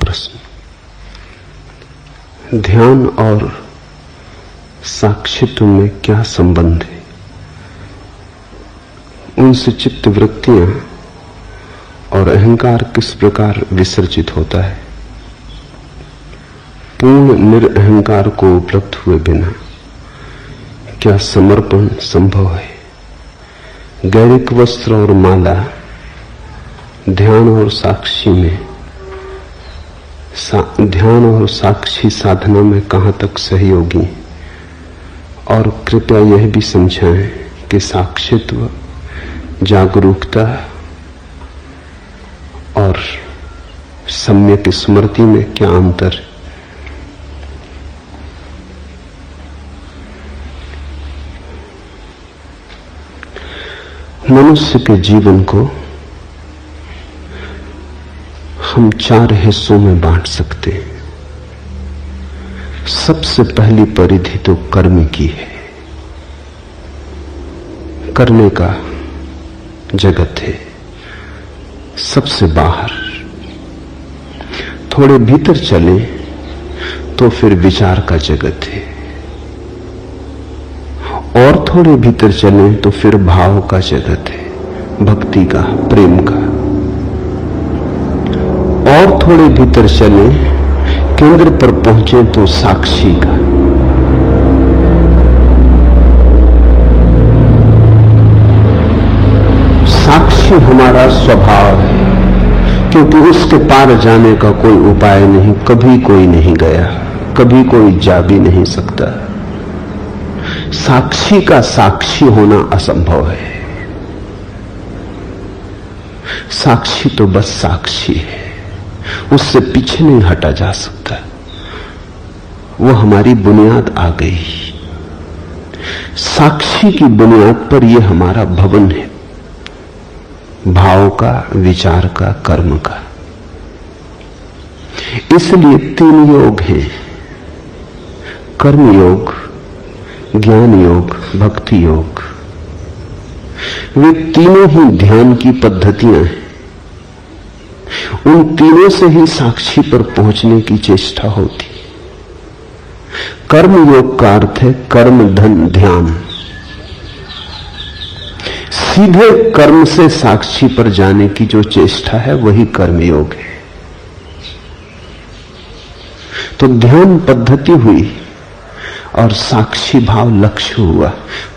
प्रश्न, ध्यान और साक्षित्व में क्या संबंध है? उनसे चित्त वृत्तियां और अहंकार किस प्रकार विसर्जित होता है? पूर्ण निरअहंकार को उपलब्ध हुए बिना क्या समर्पण संभव है? गैरिक वस्त्र और माला ध्यान और साक्षी में ध्यान और साक्षी साधना में कहां तक सहयोगी? और कृपया यह भी समझाएं कि साक्षित्व, जागरूकता और सम्यक स्मृति में क्या अंतर है? मनुष्य के जीवन को हम 4 हिस्सों में बांट सकते हैं। सबसे पहली परिधि तो कर्म की है। करने का जगत है, सबसे बाहर। थोड़े भीतर चले तो फिर विचार का जगत है, और थोड़े भीतर चले तो फिर भाव का जगत है, भक्ति का, प्रेम का। और थोड़े भीतर चले, केंद्र पर पहुंचे तो साक्षी का। साक्षी हमारा स्वभाव है, क्योंकि उसके पार जाने का कोई उपाय नहीं। कभी कोई नहीं गया, कभी कोई जा भी नहीं सकता। साक्षी का साक्षी होना असंभव है। साक्षी तो बस साक्षी है, उससे पीछे नहीं हटा जा सकता। वो हमारी बुनियाद आ गई। साक्षी की बुनियाद पर यह हमारा भवन है, भाव का, विचार का, कर्म का। इसलिए 3 योग हैं, कर्म योग, ज्ञान योग, भक्ति योग। वे तीनों ही ध्यान की पद्धतियां हैं। उन तीनों से ही साक्षी पर पहुंचने की चेष्टा होती। कर्म योग का अर्थ है कर्म धन ध्यान। सीधे कर्म से साक्षी पर जाने की जो चेष्टा है वही कर्म योग है। तो ध्यान पद्धति हुई और साक्षी भाव लक्ष्य हुआ।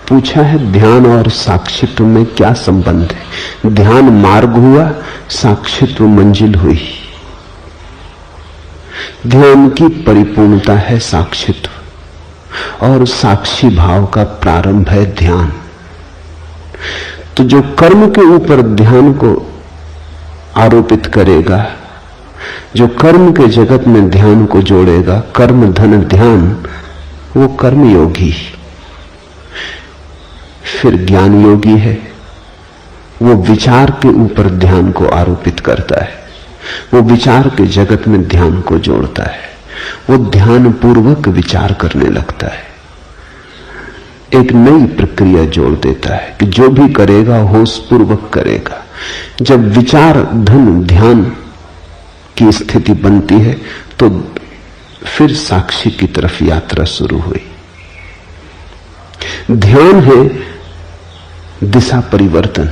पूछा है ध्यान और साक्षित्व में क्या संबंध है? ध्यान मार्ग हुआ, साक्षित्व मंजिल हुई। ध्यान की परिपूर्णता है साक्षित्व, और साक्षी भाव का प्रारंभ है ध्यान। तो जो कर्म के ऊपर ध्यान को आरोपित करेगा, जो कर्म के जगत में ध्यान को जोड़ेगा, कर्म धन ध्यान, वो कर्म योगी। फिर ज्ञान योगी है, वो विचार के ऊपर ध्यान को आरोपित करता है, वो विचार के जगत में ध्यान को जोड़ता है, वो ध्यान पूर्वक विचार करने लगता है, एक नई प्रक्रिया जोड़ देता है कि जो भी करेगा होश पूर्वक करेगा। जब विचार धन ध्यान की स्थिति बनती है तो फिर साक्षी की तरफ यात्रा शुरू हुई। ध्यान है दिशा परिवर्तन।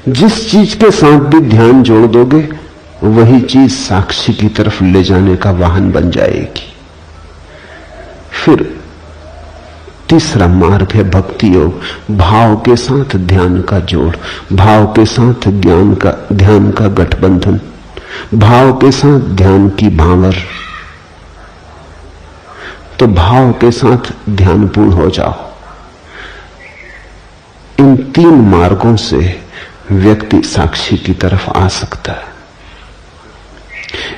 जिस चीज के साथ भी ध्यान जोड़ दोगे वही चीज साक्षी की तरफ ले जाने का वाहन बन जाएगी। फिर तीसरा मार्ग है भक्ति योग। भाव के साथ ध्यान का जोड़, भाव के साथ ज्ञान का, ध्यान का गठबंधन, भाव के साथ ध्यान की भांवर। तो भाव के साथ ध्यानपूर्ण हो जाओ। इन 3 मार्गों से व्यक्ति साक्षी की तरफ आ सकता है,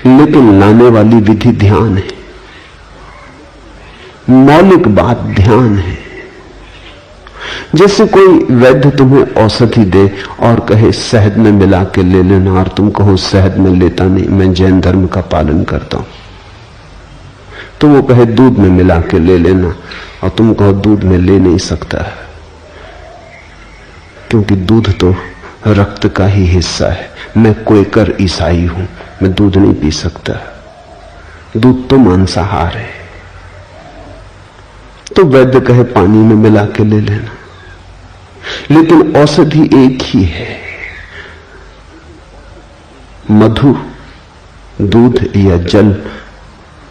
लेकिन लाने वाली विधि ध्यान है। मौलिक बात ध्यान है। जैसे कोई वैद्य तुम्हें औषधि दे और कहे शहद में मिला के ले लेना, और तुम कहो शहद में लेता नहीं, मैं जैन धर्म का पालन करता हूं। तो वो कहे दूध में मिला के ले लेना, और तुम कहो दूध में ले नहीं सकता, क्योंकि दूध तो रक्त का ही हिस्सा है। मैं क्वेकर ईसाई हूं, मैं दूध नहीं पी सकता, दूध तो मांसाहार है। तो वैद्य कहे पानी में मिला के ले लेना, लेकिन औषधि एक ही है। मधु, दूध या जल,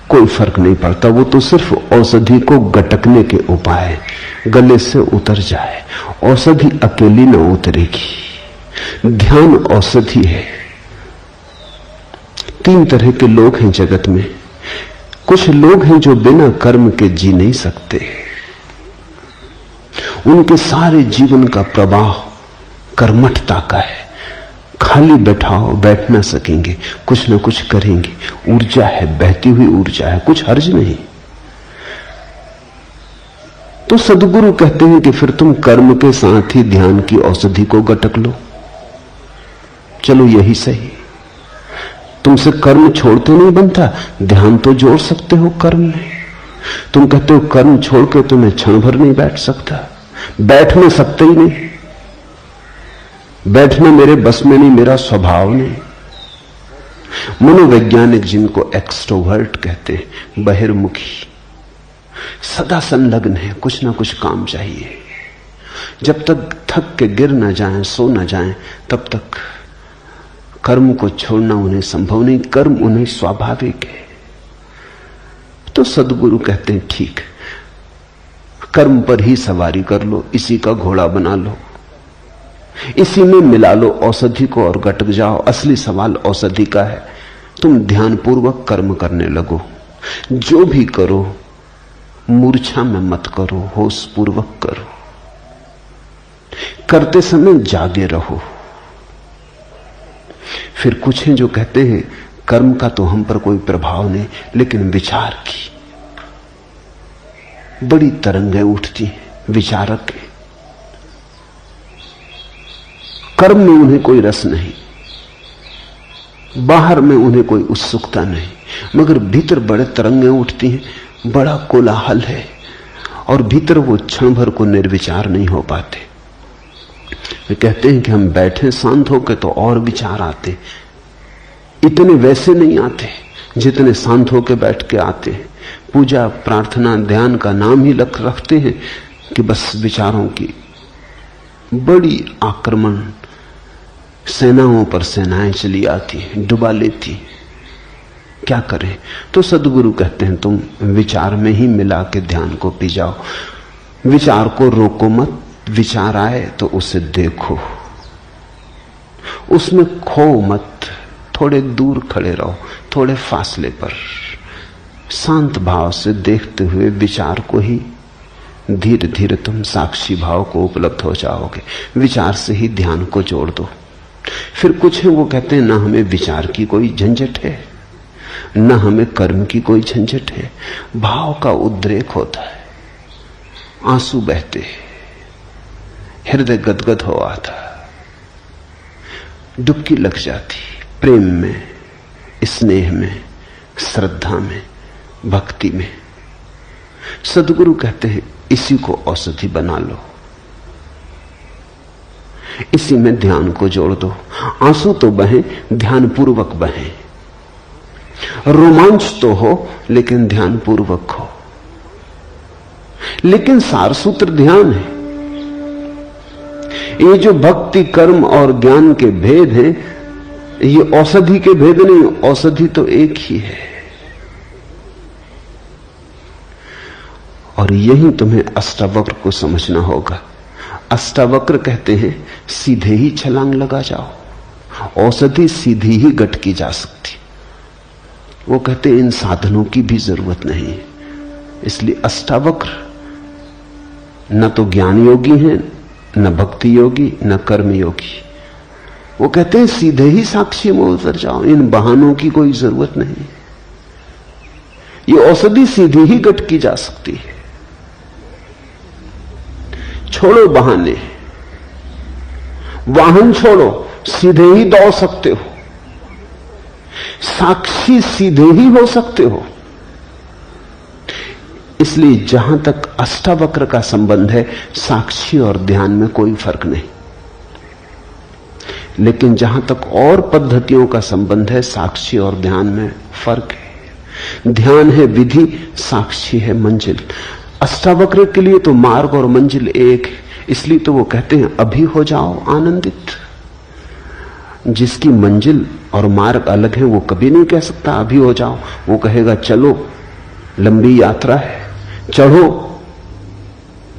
कोई फर्क नहीं पड़ता, वो तो सिर्फ औषधि को गटकने के उपाय है, गले से उतर जाए। औषधि अकेली न उतरेगी, ध्यान औषधि है। 3 तरह के लोग हैं जगत में। कुछ लोग हैं जो बिना कर्म के जी नहीं सकते, उनके सारे जीवन का प्रवाह कर्मठता का है। खाली बैठाओ, बैठ ना सकेंगे, कुछ ना कुछ करेंगे, ऊर्जा है, बहती हुई ऊर्जा है, कुछ हर्ज नहीं। तो सदगुरु कहते हैं कि फिर तुम कर्म के साथ ही ध्यान की औषधि को गटक लो। चलो यही सही, तुमसे कर्म छोड़ते नहीं बनता, ध्यान तो जोड़ सकते हो कर्म में। तुम कहते हो कर्म छोड़ के तुम्हें क्षण भर नहीं बैठ सकता, बैठ नहीं सकते ही नहीं, बैठना मेरे बस में नहीं, मेरा स्वभाव नहीं। मनोवैज्ञानिक जिनको एक्सट्रोवर्ट कहते हैं, बहिर्मुखी, सदा संलग्न है, कुछ ना कुछ काम चाहिए। जब तक थक के गिर ना जाएं, सो ना जाएं, तब तक कर्म को छोड़ना उन्हें संभव नहीं, कर्म उन्हें स्वाभाविक है। तो सदगुरु कहते हैं ठीक, कर्म पर ही सवारी कर लो, इसी का घोड़ा बना लो, इसी में मिला लो औषधि को और गटक जाओ। असली सवाल औषधि का है। तुम ध्यान पूर्वक कर्म करने लगो, जो भी करो मूर्छा में मत करो, होश पूर्वक करो, करते समय जागे रहो। फिर कुछ हैं जो कहते हैं कर्म का तो हम पर कोई प्रभाव नहीं, लेकिन विचार की बड़ी तरंगें उठती हैं, विचारक हैं, कर्म में उन्हें कोई रस नहीं, बाहर में उन्हें कोई उत्सुकता नहीं, मगर भीतर बड़े तरंगें उठती हैं, बड़ा कोलाहल है, और भीतर वो क्षण भर को निर्विचार नहीं हो पाते। वे कहते हैं कि हम बैठे शांत होकर तो और विचार आते, इतने वैसे नहीं आते जितने शांत होकर बैठ के आते हैं। पूजा, प्रार्थना, ध्यान का नाम ही रखते हैं कि बस विचारों की बड़ी आक्रमण, सेनाओं पर सेनाएं चली आती हैं, डुबा लेती। क्या करें? तो सदगुरु कहते हैं तुम विचार में ही मिला के ध्यान को पी जाओ। विचार को रोको मत, विचार आए तो उसे देखो, उसमें खो मत, थोड़े दूर खड़े रहो, थोड़े फासले पर, शांत भाव से देखते हुए विचार को ही धीरे धीरे तुम साक्षी भाव को उपलब्ध हो जाओगे। विचार से ही ध्यान को जोड़ दो। फिर कुछ है वो कहते हैं ना हमें विचार की कोई झंझट है, ना हमें कर्म की कोई झंझट है। भाव का उद्रेक होता है, आंसू बहते, हृदय गदगद हो आता, डुबकी लग जाती, प्रेम में, स्नेह में, श्रद्धा में, भक्ति में। सदगुरु कहते हैं इसी को औषधि बना लो, इसी में ध्यान को जोड़ दो। आंसू तो बहे, ध्यान पूर्वक बहे, रोमांच तो हो लेकिन ध्यान पूर्वक हो। लेकिन सार सूत्र ध्यान है। ये जो भक्ति, कर्म और ज्ञान के भेद हैं, ये औषधि के भेद नहीं, औषधि तो एक ही है। और यही तुम्हें अष्टावक्र को समझना होगा। अष्टावक्र कहते हैं सीधे ही छलांग लगा जाओ, औषधि सीधी ही गटकी जा सकती। वो कहते हैं इन साधनों की भी जरूरत नहीं है। इसलिए अष्टावक्र न तो ज्ञान योगी हैं, न भक्ति योगी, न कर्म योगी। वो कहते हैं सीधे ही साक्षी में उतर जाओ, इन बहानों की कोई जरूरत नहीं। ये औषधि सीधी ही गटकी जा सकती है। छोड़ो बहाने, वाहन छोड़ो, सीधे ही दौड़ सकते हो, साक्षी सीधे ही हो सकते हो। इसलिए जहां तक अष्टावक्र का संबंध है, साक्षी और ध्यान में कोई फर्क नहीं। लेकिन जहां तक और पद्धतियों का संबंध है, साक्षी और ध्यान में फर्क है। ध्यान है विधि, साक्षी है मंजिल। अष्टावक्र के लिए तो मार्ग और मंजिल एक है, इसलिए तो वो कहते हैं अभी हो जाओ आनंदित। जिसकी मंजिल और मार्ग अलग है वो कभी नहीं कह सकता अभी हो जाओ। वो कहेगा चलो, लंबी यात्रा है, चढ़ो,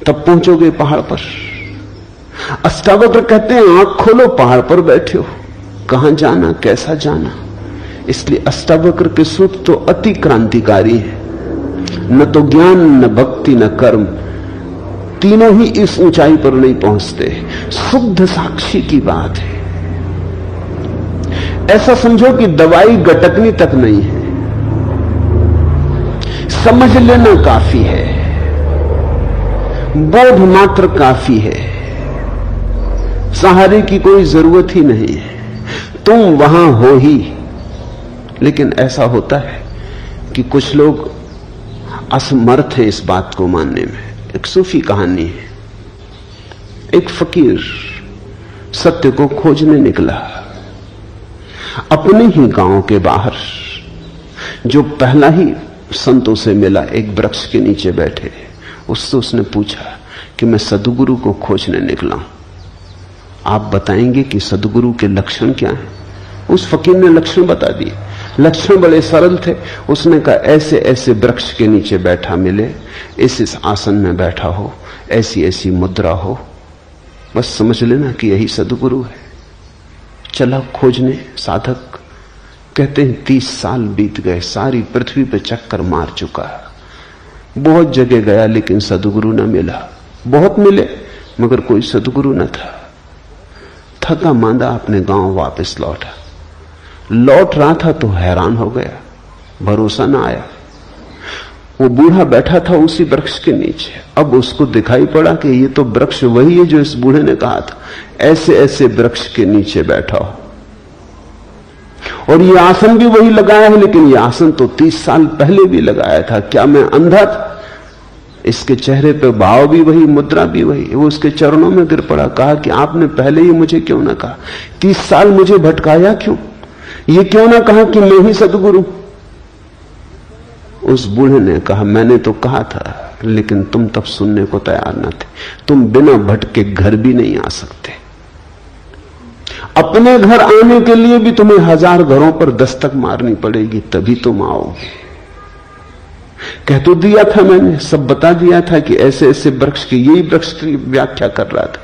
तब पहुंचोगे पहाड़ पर। अष्टावक्र कहते हैं आंख खोलो, पहाड़ पर बैठे हो, कहां जाना, कैसा जाना। इसलिए अष्टावक्र के सूत्र तो अति क्रांतिकारी है। न तो ज्ञान, न भक्ति, न कर्म, तीनों ही इस ऊंचाई पर नहीं पहुंचते। शुद्ध साक्षी की बात है। ऐसा समझो कि दवाई गटकनी तक नहीं है, समझ लेना काफी है, बोध मात्र काफी है, सहारे की कोई जरूरत ही नहीं है, तुम वहां हो ही। लेकिन ऐसा होता है कि कुछ लोग असमर्थ हैं इस बात को मानने में। एक सूफी कहानी है। एक फकीर सत्य को खोजने निकला। अपने ही गांव के बाहर जो पहला ही संतों से मिला, एक वृक्ष के नीचे बैठे, उससे उसने पूछा कि मैं सद्गुरु को खोजने निकला हूं, आप बताएंगे कि सद्गुरु के लक्षण क्या हैं? उस फकीर ने लक्षण बता दिए। लक्षण बड़े सरल थे। उसने कहा ऐसे ऐसे वृक्ष के नीचे बैठा मिले, इस आसन में बैठा हो, ऐसी ऐसी मुद्रा हो, बस समझ लेना कि यही सद्गुरु है। चला खोजने। साधक कहते हैं 30 साल बीत गए, सारी पृथ्वी पे चक्कर मार चुका, बहुत जगह गया लेकिन सद्गुरु न मिला। बहुत मिले मगर कोई सद्गुरु न था। थका मांदा अपने गांव वापस लौटा। लौट रहा था तो हैरान हो गया, भरोसा ना आया। वो बूढ़ा बैठा था उसी वृक्ष के नीचे। अब उसको दिखाई पड़ा कि ये तो वृक्ष वही है जो इस बूढ़े ने कहा था, ऐसे ऐसे वृक्ष के नीचे बैठा हो, और ये आसन भी वही लगाया है, लेकिन ये आसन तो 30 साल पहले भी लगाया था। क्या मैं अंधा था? इसके चेहरे पे भाव भी वही, मुद्रा भी वही। वो उसके चरणों में गिर पड़ा, कहा कि आपने पहले ही मुझे क्यों ना कहा? 30 साल मुझे भटकाया क्यों? ये क्यों ना कहा कि मैं ही सद्गुरु? उस बूढ़े ने कहा मैंने तो कहा था, लेकिन तुम तब सुनने को तैयार न थे। तुम बिना भटके घर भी नहीं आ सकते। अपने घर आने के लिए भी तुम्हें 1000 घरों पर दस्तक मारनी पड़ेगी, तभी तुम आओगे। कह तो दिया था मैंने, सब बता दिया था कि ऐसे ऐसे वृक्ष की, यही वृक्ष की व्याख्या कर रहा था,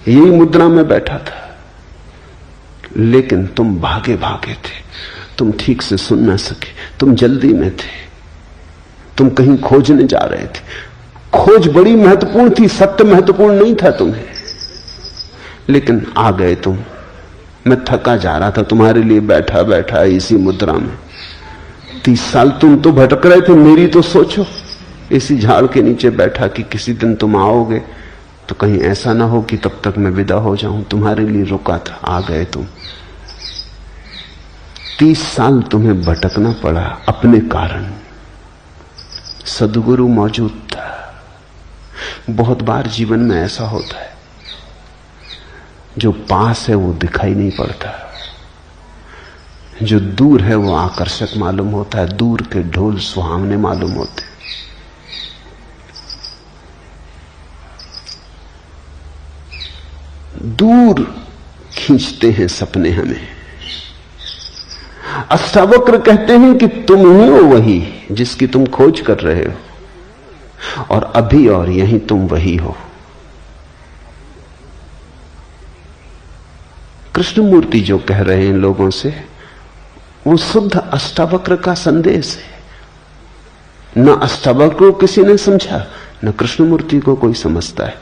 यही मुद्रा में बैठा था, लेकिन तुम भागे भागे थे, तुम ठीक से सुन ना सके, तुम जल्दी में थे, तुम कहीं खोजने जा रहे थे। खोज बड़ी महत्वपूर्ण थी, सत्य महत्वपूर्ण नहीं था तुम्हें, लेकिन आ गए तुम। मैं थका जा रहा था, तुम्हारे लिए बैठा बैठा इसी मुद्रा में। 30 साल तुम तो भटक रहे थे, मेरी तो सोचो। इसी झाड़ के नीचे बैठा कि किसी दिन तुम आओगे तो कहीं ऐसा ना हो कि तब तक मैं विदा हो जाऊं। तुम्हारे लिए रुका था, आ गए तुम। 30 साल तुम्हें भटकना पड़ा अपने कारण। सद्गुरु मौजूद था। बहुत बार जीवन में ऐसा होता है, जो पास है वो दिखाई नहीं पड़ता, जो दूर है वो आकर्षक मालूम होता है। दूर के ढोल सुहावने मालूम होते। दूर खींचते हैं सपने हमें। अष्टावक्र कहते हैं कि तुम ही हो वही जिसकी तुम खोज कर रहे हो, और अभी और यहीं तुम वही हो। कृष्णमूर्ति जो कह रहे हैं लोगों से, वो शुद्ध अष्टावक्र का संदेश है। न अष्टावक्र को किसी ने समझा, न कृष्णमूर्ति को कोई समझता है।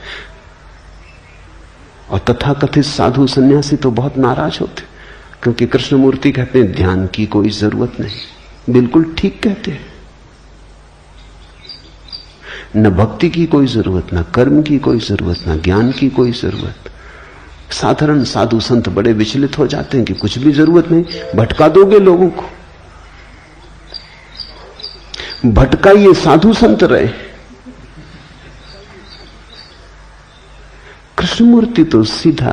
और तथाकथित साधु सन्यासी तो बहुत नाराज होते, क्योंकि कृष्णमूर्ति कहते हैं ध्यान की कोई जरूरत नहीं। बिल्कुल ठीक कहते हैं। न भक्ति की कोई जरूरत, न कर्म की कोई जरूरत, न ज्ञान की कोई जरूरत। साधारण साधु संत बड़े विचलित हो जाते हैं कि कुछ भी जरूरत नहीं, भटका दोगे लोगों को। भटकाइए, साधु संत रहे। कृष्णमूर्ति तो सीधा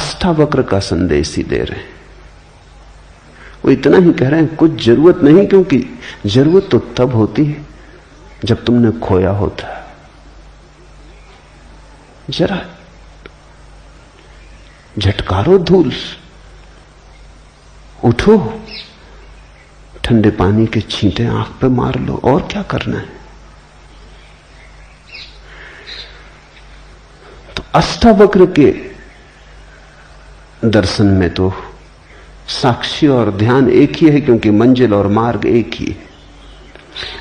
अष्टावक्र का संदेश ही दे रहे हैं। वो इतना ही कह रहे हैं कुछ जरूरत नहीं, क्योंकि जरूरत तो तब होती है जब तुमने खोया होता है। जरा झटकारो धूल, उठो, ठंडे पानी के छींटे आंख पे मार लो, और क्या करना है। तो अष्टावक्र के दर्शन में तो साक्षी और ध्यान एक ही है, क्योंकि मंजिल और मार्ग एक ही है।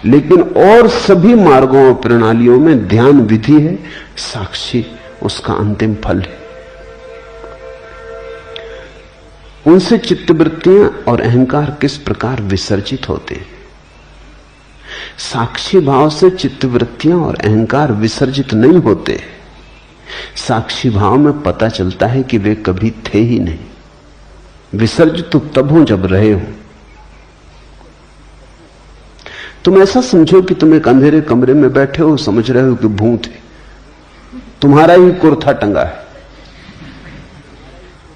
लेकिन और सभी मार्गों और प्रणालियों में ध्यान विधि है, साक्षी उसका अंतिम फल है। उनसे चित्तवृत्तियां और अहंकार किस प्रकार विसर्जित होते हैं। साक्षी भाव से चित्तवृत्तियां और अहंकार विसर्जित नहीं होते। साक्षी भाव में पता चलता है कि वे कभी थे ही नहीं। विसर्जित तो तब हो जब रहे हो। तुम ऐसा समझो कि तुम एक अंधेरे कमरे में बैठे हो, समझ रहे हो कि भूत है, तुम्हारा ही कुर्ता टंगा है,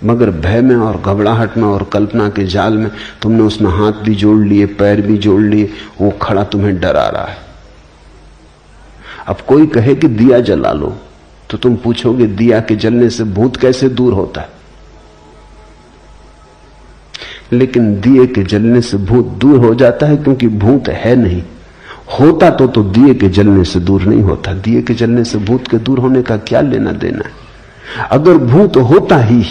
मगर भय में और घबराहट में और कल्पना के जाल में तुमने उसमें हाथ भी जोड़ लिए, पैर भी जोड़ लिए, वो खड़ा तुम्हें डरा रहा है। अब कोई कहे कि दिया जला लो, तो तुम पूछोगे दिया के जलने से भूत कैसे दूर होता है। लेकिन दिए के जलने से भूत दूर हो जाता है, क्योंकि भूत है नहीं। होता तो दिए के जलने से दूर नहीं होता। दिए के जलने से भूत के दूर होने का क्या लेना देना है। अगर भूत होता ही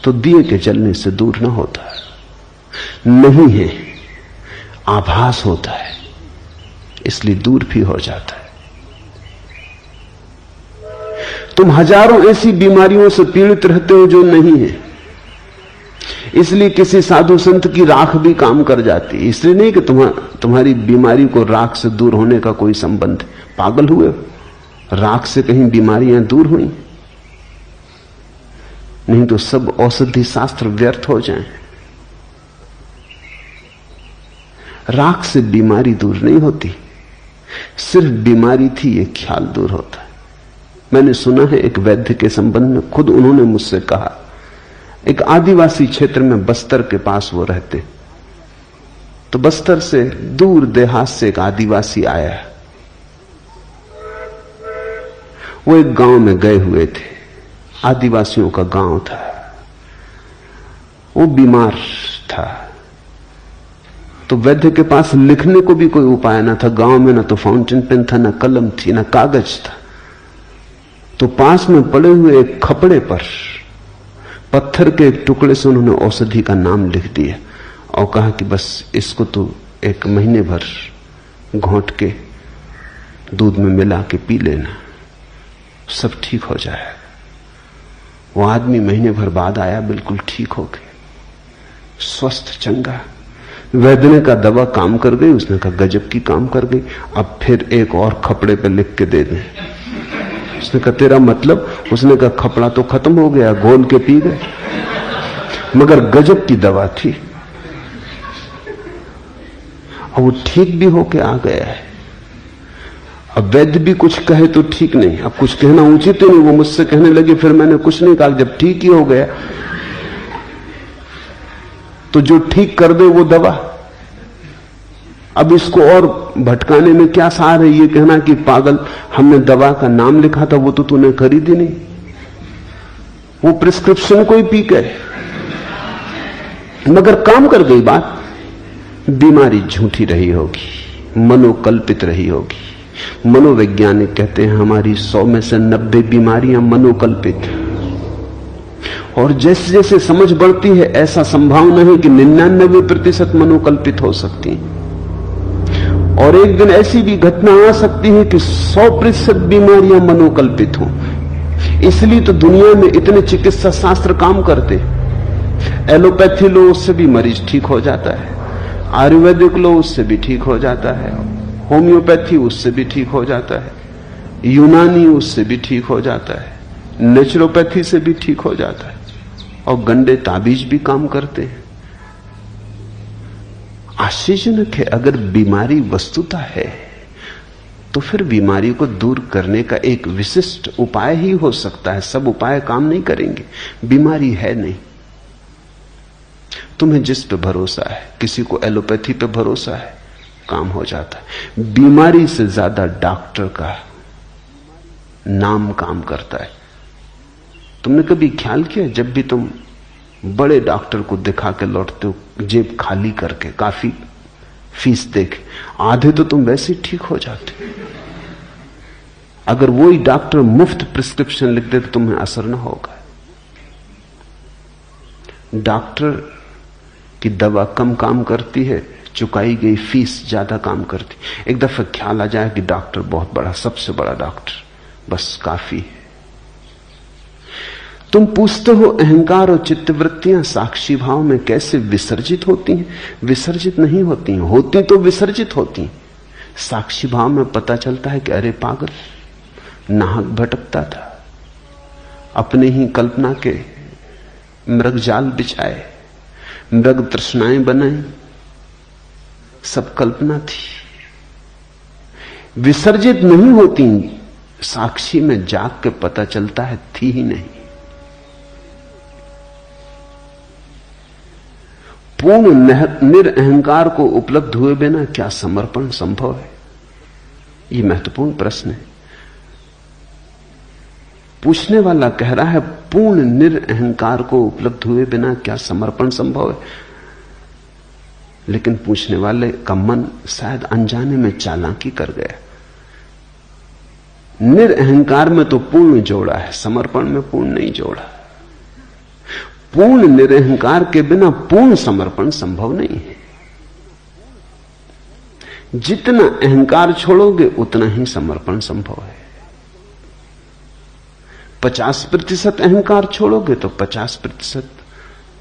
तो दिए के जलने से दूर ना होता। नहीं है, आभास होता है, इसलिए दूर भी हो जाता है। तुम हजारों ऐसी बीमारियों से पीड़ित रहते हो जो नहीं है, इसलिए किसी साधु संत की राख भी काम कर जाती है। इसलिए नहीं कि तुम्हारी बीमारी को राख से दूर होने का कोई संबंध है। पागल हुए, राख से कहीं बीमारियां दूर हुई? नहीं तो सब औषधि शास्त्र व्यर्थ हो जाएं। राख से बीमारी दूर नहीं होती, सिर्फ बीमारी थी ये ख्याल दूर होता है। मैंने सुना है एक वैद्य के संबंध में, खुद उन्होंने मुझसे कहा, एक आदिवासी क्षेत्र में बस्तर के पास वो रहते, तो बस्तर से दूर देहात से एक आदिवासी आया। वो एक गांव में गए हुए थे, आदिवासियों का गांव था। वो बीमार था, तो वैद्य के पास लिखने को भी कोई उपाय ना था। गांव में ना तो फाउंटेन पेन था, ना कलम थी, ना कागज था। तो पास में पड़े हुए एक खपड़े पर पत्थर के एक टुकड़े से उन्होंने औषधि का नाम लिख दिया और कहा कि बस इसको तो 1 महीने भर घोंट के दूध में मिला के पी लेना, सब ठीक हो जाएगा। वो आदमी महीने भर बाद आया, बिल्कुल ठीक हो गया, स्वस्थ चंगा। वैद्य ने कहा दवा काम कर गई? उसने कहा गजब की काम कर गई, अब फिर एक और खपड़े पे लिख के दे दें। उसने कहा तेरा मतलब? उसने कहा खपड़ा तो खत्म हो गया, घोल के पी गए, मगर गजब की दवा थी। और वो ठीक भी होके आ गया है। अब वैद्य भी कुछ कहे तो ठीक नहीं, अब कुछ कहना उचित नहीं। वो मुझसे कहने लगे, फिर मैंने कुछ नहीं कहा, जब ठीक ही हो गया तो जो ठीक कर दे वो दवा। अब इसको और भटकाने में क्या सार है? ये कहना कि पागल, हमने दवा का नाम लिखा था, वो तो तूने खरीदी नहीं, वो प्रिस्क्रिप्शन को ही पी गए, मगर काम कर गई बात। बीमारी झूठी रही होगी, मनोकल्पित रही होगी। मनोवैज्ञानिक कहते हैं हमारी 100 में से 90 बीमारियां मनोकल्पित। और जैसे जैसे समझ बढ़ती है, ऐसा संभावना है कि 99% मनोकल्पित हो सकती है। और एक दिन ऐसी भी घटना आ सकती है कि 100% बीमारियां मनोकल्पित हों। इसलिए तो दुनिया में इतने चिकित्सा शास्त्र काम करते। एलोपैथी लो, उससे भी मरीज ठीक हो जाता है। आयुर्वेदिक लो, उससे भी ठीक हो जाता है। होम्योपैथी, उससे भी ठीक हो जाता है। यूनानी, उससे भी ठीक हो जाता है। नेचुरोपैथी से भी ठीक हो जाता है। और गंदे ताबीज भी काम करते हैं। आश्चर्यजनक है, अगर बीमारी वस्तुता है तो फिर बीमारी को दूर करने का एक विशिष्ट उपाय ही हो सकता है। सब उपाय काम नहीं करेंगे, बीमारी है नहीं। तुम्हें जिस पे भरोसा है, किसी को एलोपैथी पे भरोसा है, काम हो जाता है। बीमारी से ज्यादा डॉक्टर का नाम काम करता है। तुमने कभी ख्याल किया, जब भी तुम बड़े डॉक्टर को दिखा के लौटते हो जेब खाली करके, काफी फीस देके, आधे तो तुम वैसे ही ठीक हो जाते। अगर वही डॉक्टर मुफ्त प्रिस्क्रिप्शन लिख दे तो तुम्हें असर ना होगा। डॉक्टर की दवा कम काम करती है, चुकाई गई फीस ज्यादा काम करती। एक दफा ख्याल आ जाए कि डॉक्टर बहुत बड़ा, सबसे बड़ा डॉक्टर, बस काफी है। तुम पूछते हो अहंकार और चित्तवृत्तियां साक्षी भाव में कैसे विसर्जित होती हैं? विसर्जित नहीं होती हैं, होती तो विसर्जित होती हैं। साक्षी भाव में पता चलता है कि अरे पागल, नाहक भटकता था, अपने ही कल्पना के मृग जाल बिछाए, मृग तृष्णाएं बनाई, सब कल्पना थी। विसर्जित नहीं होती, साक्षी में जाग के पता चलता है थी ही नहीं। पूर्ण निरअहंकार को उपलब्ध हुए बिना क्या समर्पण संभव है? यह महत्वपूर्ण प्रश्न है। पूछने वाला कह रहा है पूर्ण निरअहंकार को उपलब्ध हुए बिना क्या समर्पण संभव है? लेकिन पूछने वाले का मन शायद अनजाने में चालाकी कर गया। निरअहंकार में तो पूर्ण जोड़ा है, समर्पण में पूर्ण नहीं जोड़ा। पूर्ण निरअहंकार के बिना पूर्ण समर्पण संभव नहीं है। जितना अहंकार छोड़ोगे उतना ही समर्पण संभव है। 50% अहंकार छोड़ोगे तो 50%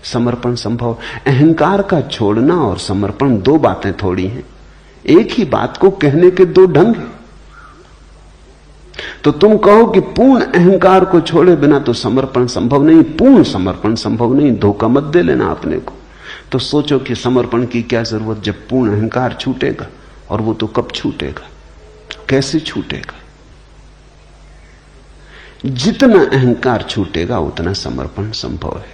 समर्पण संभव। अहंकार का छोड़ना और समर्पण दो बातें थोड़ी हैं, एक ही बात को कहने के दो ढंग हैं। तो तुम कहो कि पूर्ण अहंकार को छोड़े बिना तो समर्पण संभव नहीं, पूर्ण समर्पण संभव नहीं, धोखा मत दे लेना अपने को। तो सोचो कि समर्पण की क्या जरूरत जब पूर्ण अहंकार छूटेगा, और वो तो कब छूटेगा, कैसे छूटेगा? जितना अहंकार छूटेगा उतना समर्पण संभव है।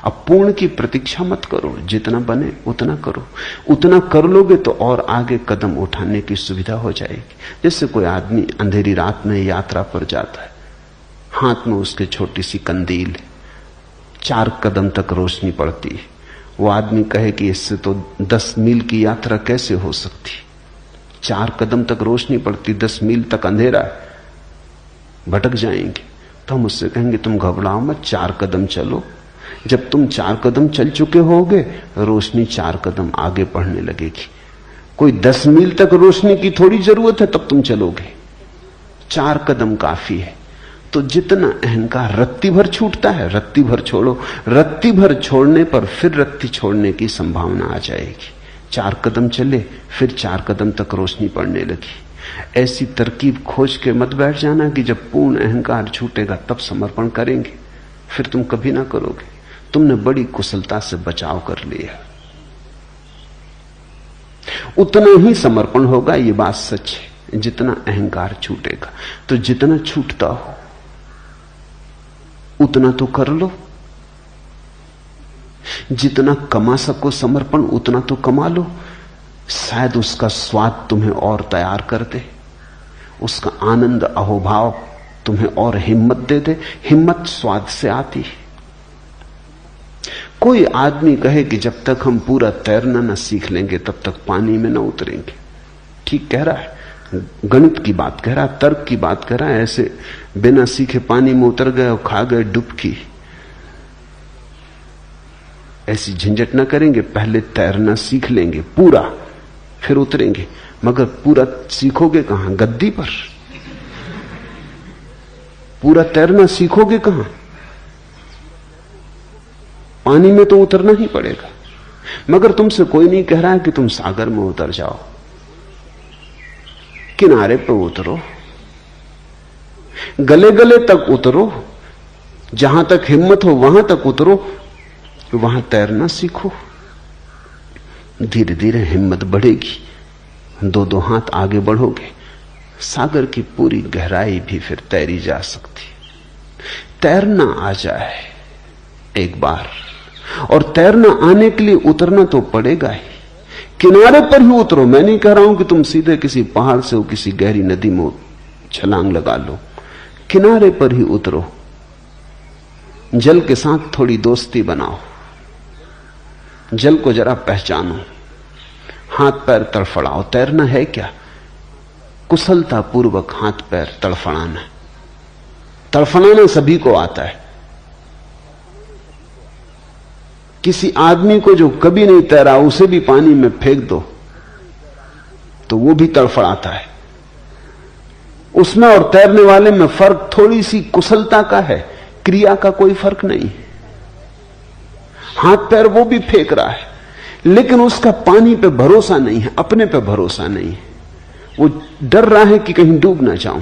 अब पूर्ण की प्रतीक्षा मत करो, जितना बने उतना करो। उतना कर लोगे तो और आगे कदम उठाने की सुविधा हो जाएगी। जैसे कोई आदमी अंधेरी रात में यात्रा पर जाता है, हाथ में उसके छोटी सी कंदील है, 4 कदम तक रोशनी पड़ती है। वो आदमी कहे कि इससे तो 10 मील की यात्रा कैसे हो सकती? 4 कदम तक रोशनी पड़ती, 10 मील तक अंधेरा है, भटक जाएंगे। तो हम उससे कहेंगे तुम घबराओ मत, 4 कदम चलो। जब तुम 4 कदम चल चुके होगे, रोशनी 4 कदम आगे बढ़ने लगेगी। कोई 10 मील तक रोशनी की थोड़ी जरूरत है, तब तुम चलोगे। 4 कदम काफी है। तो जितना अहंकार रत्ती भर छूटता है, रत्ती भर छोड़ो। रत्ती भर छोड़ने पर फिर रत्ती छोड़ने की संभावना आ जाएगी। 4 कदम चले, फिर 4 कदम तक रोशनी पड़ने लगी। ऐसी तरकीब खोज के मत बैठ जाना कि जब पूर्ण अहंकार छूटेगा तब समर्पण करेंगे, फिर तुम कभी ना करोगे। तुमने बड़ी कुशलता से बचाव कर लिया। उतना ही समर्पण होगा, ये बात सच है, जितना अहंकार छूटेगा। तो जितना छूटता हो उतना तो कर लो। जितना कमा सको समर्पण उतना तो कमा लो। शायद उसका स्वाद तुम्हें और तैयार कर दे, उसका आनंद अहोभाव तुम्हें और हिम्मत दे दे। हिम्मत स्वाद से आती है। कोई आदमी कहे कि जब तक हम पूरा तैरना न सीख लेंगे तब तक पानी में न उतरेंगे। ठीक कह रहा है, गणित की बात कह रहा है, तर्क की बात कह रहा है। ऐसे बिना सीखे पानी में उतर गए और खा गए डुबकी, ऐसी झंझट न करेंगे। पहले तैरना सीख लेंगे पूरा, फिर उतरेंगे। मगर पूरा सीखोगे कहां? गद्दी पर। पूरा तैरना सीखोगे कहां? पानी में तो उतरना ही पड़ेगा। मगर तुमसे कोई नहीं कह रहा है कि तुम सागर में उतर जाओ, किनारे पर उतरो, गले गले तक उतरो, जहां तक हिम्मत हो वहां तक उतरो, वहां तैरना सीखो। धीरे धीरे हिम्मत बढ़ेगी, 2-2 हाथ आगे बढ़ोगे, सागर की पूरी गहराई भी फिर तैरी जा सकती। तैरना आ जाए एक बार, और तैरना आने के लिए उतरना तो पड़ेगा ही। किनारे पर ही उतरो। मैं नहीं कह रहा हूं कि तुम सीधे किसी पहाड़ से किसी गहरी नदी में छलांग लगा लो। किनारे पर ही उतरो। जल के साथ थोड़ी दोस्ती बनाओ, जल को जरा पहचानो, हाथ पैर तड़फड़ाओ। तैरना है क्या? कुशलता पूर्वक हाथ पैर तड़फड़ाना। तड़फड़ाना सभी को आता है। किसी आदमी को जो कभी नहीं तैरा उसे भी पानी में फेंक दो तो वो भी तड़फड़ाता है। उसमें और तैरने वाले में फर्क थोड़ी सी कुशलता का है, क्रिया का कोई फर्क नहीं। हाथ पैर वो भी फेंक रहा है, लेकिन उसका पानी पे भरोसा नहीं है, अपने पे भरोसा नहीं है। वो डर रहा है कि कहीं डूब ना जाऊं।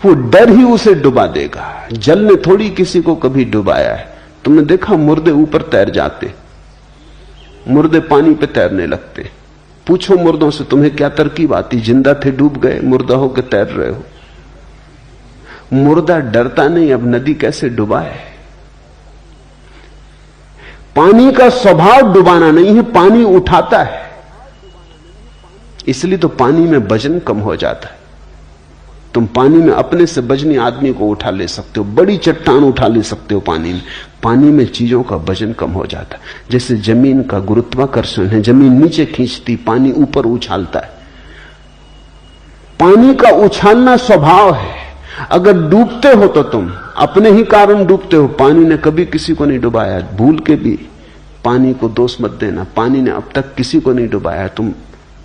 वो डर ही उसे डुबा देगा। जल ने थोड़ी किसी को कभी डुबाया है। तुमने देखा मुर्दे ऊपर तैर जाते, मुर्दे पानी पे तैरने लगते। पूछो मुर्दों से तुम्हें क्या तरकीब आती? जिंदा थे डूब गए, मुर्दा होकर तैर रहे हो। मुर्दा डरता नहीं, अब नदी कैसे डुबाए। पानी का स्वभाव डुबाना नहीं है, पानी उठाता है। इसलिए तो पानी में वजन कम हो जाता है। तुम पानी में अपने से वजनी आदमी को उठा ले सकते हो, बड़ी चट्टान उठा ले सकते हो पानी में। पानी में चीजों का वजन कम हो जाता है। जैसे जमीन का गुरुत्वाकर्षण है, जमीन नीचे खींचती, पानी ऊपर उछालता है। पानी का उछालना स्वभाव है। अगर डूबते हो तो तुम अपने ही कारण डूबते हो। पानी ने कभी किसी को नहीं डुबाया। भूल के भी पानी को दोष मत देना, पानी ने अब तक किसी को नहीं डुबाया। तुम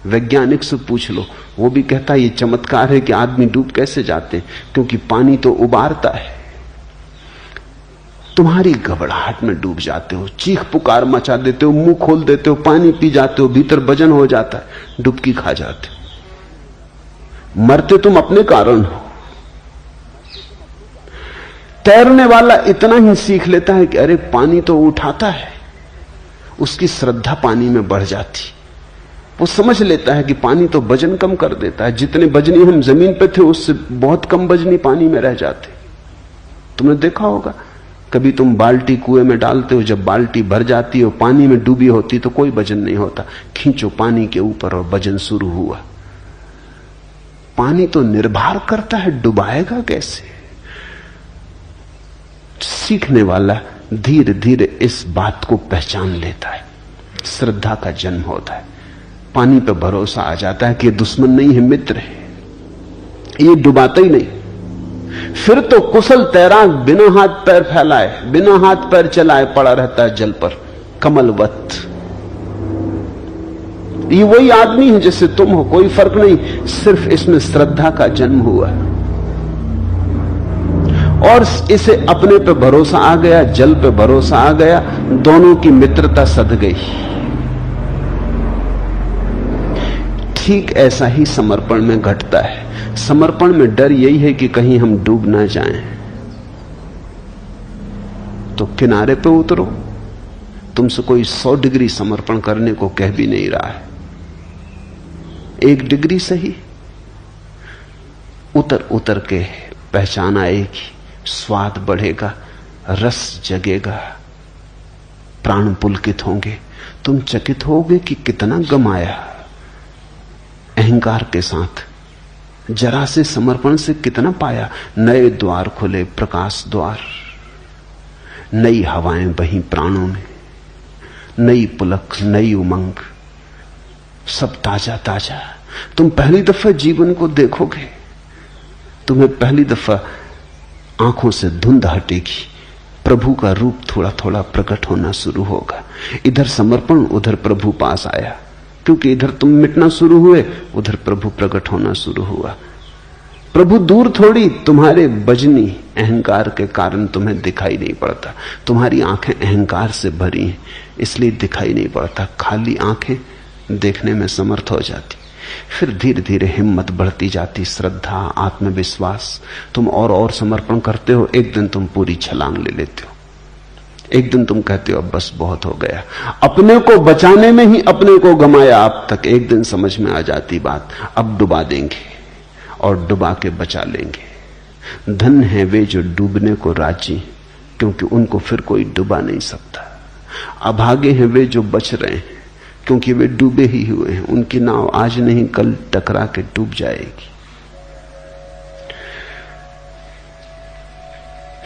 वैज्ञानिक से पूछ लो, वो भी कहता है ये चमत्कार है कि आदमी डूब कैसे जाते हैं, क्योंकि पानी तो उबारता है। तुम्हारी घबराहट में डूब जाते हो, चीख पुकार मचा देते हो, मुंह खोल देते हो, पानी पी जाते हो, भीतर वजन हो जाता है, डुबकी खा जाते हो। मरते तुम अपने कारण हो। तैरने वाला इतना ही सीख लेता है कि अरे पानी तो उठाता है, उसकी श्रद्धा पानी में बढ़ जाती। वो समझ लेता है कि पानी तो वजन कम कर देता है। जितने वजनी हम जमीन पे थे उससे बहुत कम वजनी पानी में रह जाते। तुमने देखा होगा, कभी तुम बाल्टी कुएं में डालते हो, जब बाल्टी भर जाती है और पानी में डूबी होती तो कोई वजन नहीं होता। खींचो पानी के ऊपर और वजन शुरू हुआ। पानी तो निर्भर करता है, डुबाएगा कैसे। सीखने वाला धीरे धीरे इस बात को पहचान लेता है। श्रद्धा का जन्म होता है। पानी पर भरोसा आ जाता है कि दुश्मन नहीं है, मित्र है, ये डुबाता ही नहीं। फिर तो कुशल तैराक बिना हाथ पैर फैलाए, बिना हाथ पैर चलाए पड़ा रहता है जल पर, कमलवत। ये वही आदमी है जैसे तुम हो, कोई फर्क नहीं। सिर्फ इसमें श्रद्धा का जन्म हुआ और इसे अपने पे भरोसा आ गया, जल पे भरोसा आ गया, दोनों की मित्रता सध गई। ठीक ऐसा ही समर्पण में घटता है। समर्पण में डर यही है कि कहीं हम डूब ना जाएं। तो किनारे पे उतरो। तुमसे कोई 100 डिग्री समर्पण करने को कह भी नहीं रहा है। 1 डिग्री सही, उतर उतर के पहचान आएगी, स्वाद बढ़ेगा, रस जगेगा, प्राण पुलकित होंगे। तुम चकित होगे कि कितना गमाया। अहंकार के साथ जरा से समर्पण से कितना पाया। नए द्वार खुले, प्रकाश द्वार, नई हवाएं बही प्राणों में, नई पुलक, नई उमंग, सब ताजा ताजा। तुम पहली दफा जीवन को देखोगे, तुम्हें पहली दफा आंखों से धुंध हटेगी, प्रभु का रूप थोड़ा थोड़ा प्रकट होना शुरू होगा। इधर समर्पण, उधर प्रभु पास आया, क्योंकि इधर तुम मिटना शुरू हुए, उधर प्रभु प्रकट होना शुरू हुआ। प्रभु दूर थोड़ी, तुम्हारे बजनी अहंकार के कारण तुम्हें दिखाई नहीं पड़ता। तुम्हारी आंखें अहंकार से भरी हैं, इसलिए दिखाई नहीं पड़ता। खाली आंखें देखने में समर्थ हो जाती। फिर धीरे धीरे हिम्मत बढ़ती जाती, श्रद्धा, आत्मविश्वास। तुम और समर्पण करते हो, एक दिन तुम पूरी छलांग ले लेते हो। एक दिन तुम कहते हो अब बस बहुत हो गया। अपने को बचाने में ही अपने को गमाया अब तक। एक दिन समझ में आ जाती बात, अब डुबा देंगे और डुबा के बचा लेंगे। धन है वे जो डूबने को राजी, क्योंकि उनको फिर कोई डुबा नहीं सकता। अभागे हैं वे जो बच रहे हैं, क्योंकि वे डूबे ही हुए हैं। उनकी नाव आज नहीं कल टकरा के डूब जाएगी।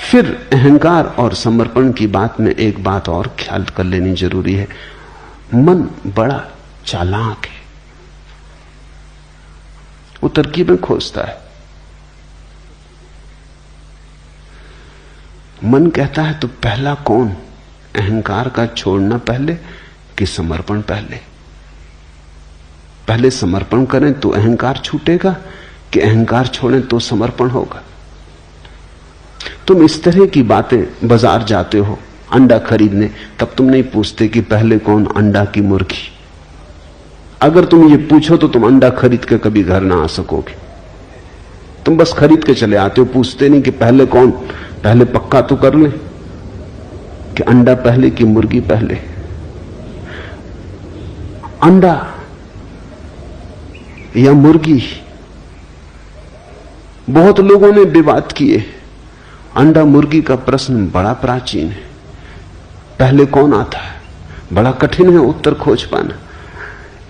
फिर अहंकार और समर्पण की बात में एक बात और ख्याल कर लेनी जरूरी है। मन बड़ा चालाक है, वो तरकीबें खोजता है। मन कहता है तो पहला कौन, अहंकार का छोड़ना पहले कि समर्पण पहले? पहले समर्पण करें तो अहंकार छूटेगा कि अहंकार छोड़ें तो समर्पण होगा? तुम इस तरह की बातें, बाजार जाते हो अंडा खरीदने, तब तुम नहीं पूछते कि पहले कौन, अंडा की मुर्गी। अगर तुम ये पूछो तो तुम अंडा खरीद के कभी घर ना आ सकोगे। तुम बस खरीद के चले आते हो, पूछते नहीं कि पहले कौन। पहले पक्का तो कर ले कि अंडा पहले कि मुर्गी पहले। अंडा या मुर्गी, बहुत लोगों ने विवाद किए। अंडा मुर्गी का प्रश्न बड़ा प्राचीन है। पहले कौन आता है, बड़ा कठिन है उत्तर खोज पाना।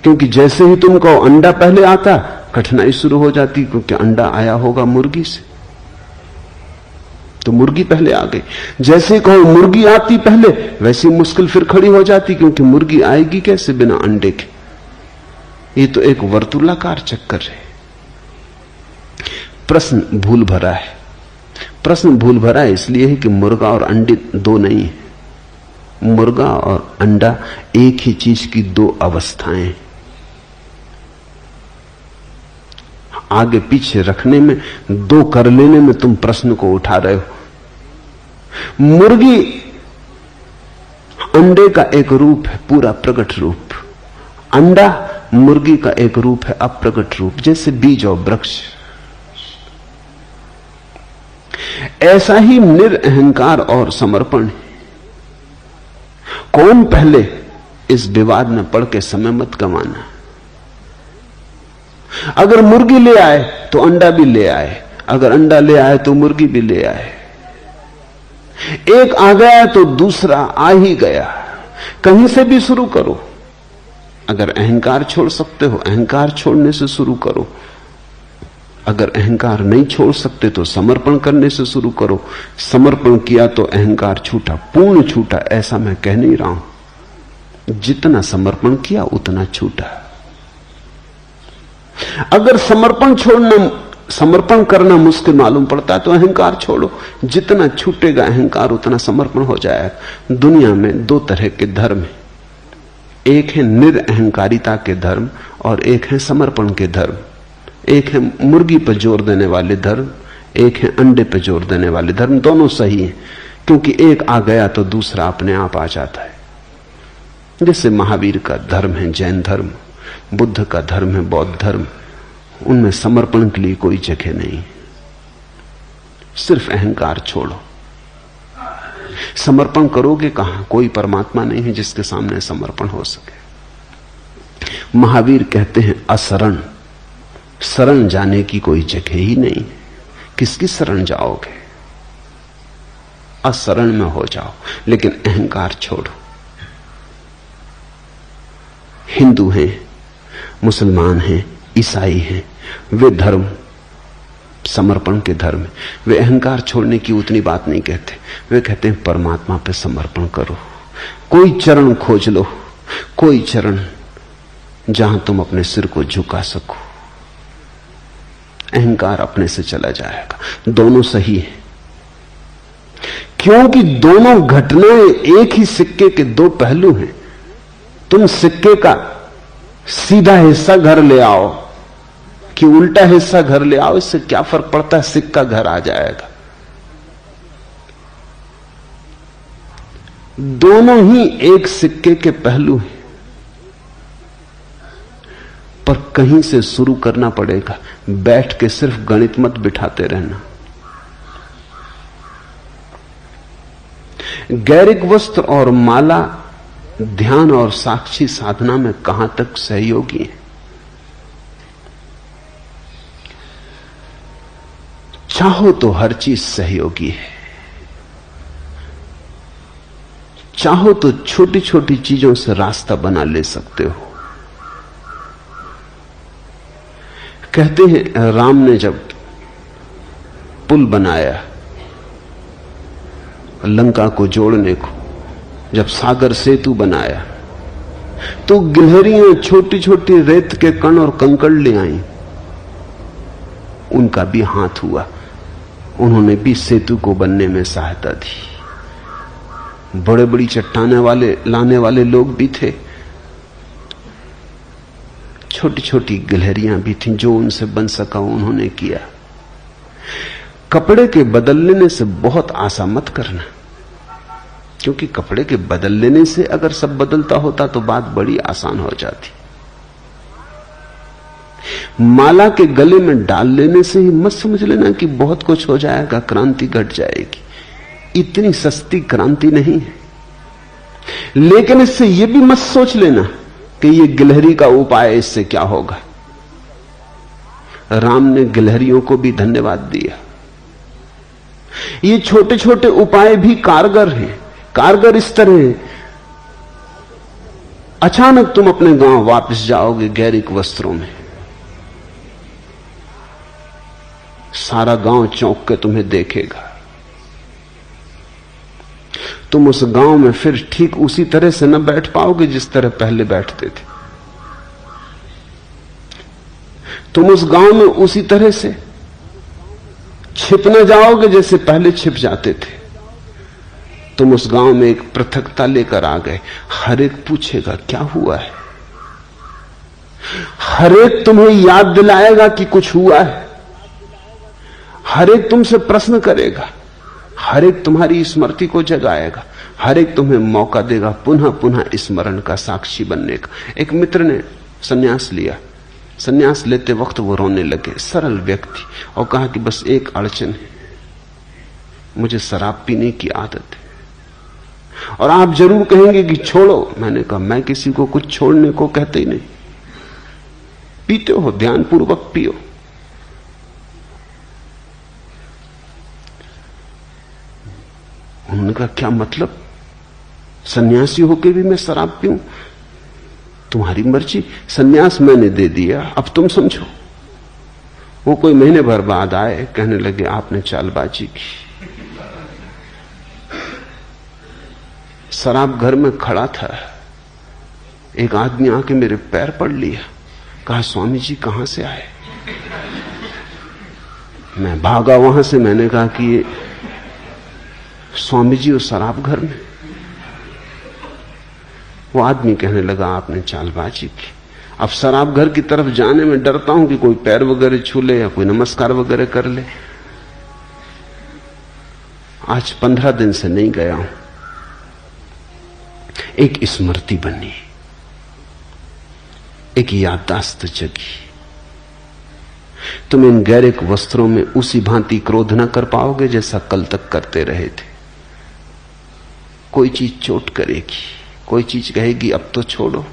क्योंकि जैसे ही तुम कहो अंडा पहले आता, कठिनाई शुरू हो जाती, क्योंकि अंडा आया होगा मुर्गी से, तो मुर्गी पहले आ गई। जैसे ही कहो मुर्गी आती पहले, वैसी मुश्किल फिर खड़ी हो जाती, क्योंकि मुर्गी आएगी कैसे बिना अंडे के? ये तो एक वर्तुलाकार चक्कर है। प्रश्न भूल भरा है। प्रश्न भूल भरा है इसलिए है कि मुर्गा और अंडे दो नहीं है। मुर्गा और अंडा एक ही चीज की दो अवस्थाएं। आगे पीछे रखने में, दो कर लेने में तुम प्रश्न को उठा रहे हो। मुर्गी अंडे का एक रूप है, पूरा प्रकट रूप। अंडा मुर्गी का एक रूप है, अप्रकट रूप, जैसे बीज और वृक्ष। ऐसा ही निरअहंकार और समर्पण है। कौन पहले, इस विवाद में पड़ के समय मत गंवाना। अगर मुर्गी ले आए तो अंडा भी ले आए, अगर अंडा ले आए तो मुर्गी भी ले आए। एक आ गया तो दूसरा आ ही गया। कहीं से भी शुरू करो। अगर अहंकार छोड़ सकते हो, अहंकार छोड़ने से शुरू करो। अगर अहंकार नहीं छोड़ सकते तो समर्पण करने से शुरू करो। समर्पण किया तो अहंकार छूटा, पूर्ण छूटा, ऐसा मैं कह नहीं रहा हूं। जितना समर्पण किया उतना छूटा। अगर समर्पण करना मुश्किल मालूम पड़ता है तो अहंकार छोड़ो। जितना छूटेगा अहंकार उतना समर्पण हो जाएगा। दुनिया में दो तरह के धर्म हैं, एक है निरअहंकारिता के धर्म और एक है समर्पण के धर्म। एक है मुर्गी पर जोर देने वाले धर्म, एक है अंडे पर जोर देने वाले धर्म। दोनों सही हैं, क्योंकि एक आ गया तो दूसरा अपने आप आ जाता है। जैसे महावीर का धर्म है जैन धर्म, बुद्ध का धर्म है बौद्ध धर्म। उनमें समर्पण के लिए कोई जगह नहीं, सिर्फ अहंकार छोड़ो। समर्पण करोगे कहां? कोई परमात्मा नहीं है जिसके सामने समर्पण हो सके। महावीर कहते हैं अशरण, शरण जाने की कोई जगह ही नहीं। किसकी शरण जाओगे? अशरण में हो जाओ, लेकिन अहंकार छोड़ो। हिंदू हैं, मुसलमान हैं, ईसाई हैं, वे धर्म समर्पण के धर्म है। वे अहंकार छोड़ने की उतनी बात नहीं कहते। वे कहते हैं परमात्मा पे समर्पण करो। कोई चरण खोज लो, कोई चरण जहां तुम अपने सिर को झुका सको। अहंकार अपने से चला जाएगा। दोनों सही है, क्योंकि दोनों घटनाएं एक ही सिक्के के दो पहलू हैं। तुम सिक्के का सीधा हिस्सा घर ले आओ कि उल्टा हिस्सा घर ले आओ, इससे क्या फर्क पड़ता है? सिक्का घर आ जाएगा। दोनों ही एक सिक्के के पहलू हैं, पर कहीं से शुरू करना पड़ेगा। बैठ के सिर्फ गणित मत बिठाते रहना। गैरिक वस्त्र और माला ध्यान और साक्षी साधना में कहां तक सहयोगी है? चाहो तो हर चीज सहयोगी है। चाहो तो छोटी छोटी चीजों से रास्ता बना ले सकते हो। कहते हैं राम ने जब पुल बनाया लंका को जोड़ने को, जब सागर सेतु बनाया, तो गिलहरियां छोटी छोटी रेत के कण और कंकड़ ले आई। उनका भी हाथ हुआ, उन्होंने भी सेतु को बनने में सहायता दी। बड़े बड़ी चट्टाने वाले लाने वाले लोग भी थे, छोटी छोटी गिलहरियां भी थीं, जो उनसे बन सका उन्होंने किया। कपड़े के बदल लेने से बहुत आशा मत करना, क्योंकि कपड़े के बदल लेने से अगर सब बदलता होता तो बात बड़ी आसान हो जाती। माला के गले में डाल लेने से ही मत समझ लेना कि बहुत कुछ हो जाएगा, क्रांति घट जाएगी। इतनी सस्ती क्रांति नहीं है। लेकिन इससे यह भी मत सोच लेना कि यह गिलहरी का उपाय, इससे क्या होगा। राम ने गिलहरियों को भी धन्यवाद दिया। ये छोटे छोटे उपाय भी कारगर हैं। कारगर इस तरह है, अचानक तुम अपने गांव वापस जाओगे गैरिक वस्त्रों में, सारा गांव चौंक के तुम्हें देखेगा। तुम उस गांव में फिर ठीक उसी तरह से न बैठ पाओगे जिस तरह पहले बैठते थे। तुम उस गांव में उसी तरह से छिप न जाओगे जैसे पहले छिप जाते थे। तुम उस गांव में एक पृथकता लेकर आ गए। हर एक पूछेगा क्या हुआ है, हर एक तुम्हें याद दिलाएगा कि कुछ हुआ है, हर एक तुमसे प्रश्न करेगा, हर एक तुम्हारी स्मृति को जगाएगा, हर एक तुम्हें मौका देगा पुनः पुनः स्मरण का साक्षी बनने का। एक मित्र ने सन्यास लिया, सन्यास लेते वक्त वो रोने लगे, सरल व्यक्ति, और कहा कि बस एक अड़चन है, मुझे शराब पीने की आदत है और आप जरूर कहेंगे कि छोड़ो। मैंने कहा मैं किसी को कुछ छोड़ने को कहते ही नहीं। पीते हो ध्यानपूर्वक पियो। उन्होंने कहा क्या मतलब, सन्यासी होकर भी मैं शराब पीऊं? तुम्हारी मर्जी, सन्यास मैंने दे दिया, अब तुम समझो। वो कोई महीने भर बाद आए, कहने लगे आपने चालबाजी की। शराब घर में खड़ा था, एक आदमी आके मेरे पैर पड़ लिया, कहा स्वामी जी कहां से आए? मैं भागा वहां से। मैंने कहा कि स्वामी जी उस शराब घर में। वो आदमी कहने लगा आपने चालबाजी की। अब शराब घर की तरफ जाने में डरता हूं कि कोई पैर वगैरह छू ले या कोई नमस्कार वगैरह कर ले। आज 15 दिन से नहीं गया हूं। एक स्मृति बनी, एक याददाश्त जगी। तुम इन गैरिक वस्त्रों में उसी भांति क्रोध न कर पाओगे जैसा कल तक करते रहे थे। कोई चीज चोट करेगी, कोई चीज कहेगी अब तो छोड़ो।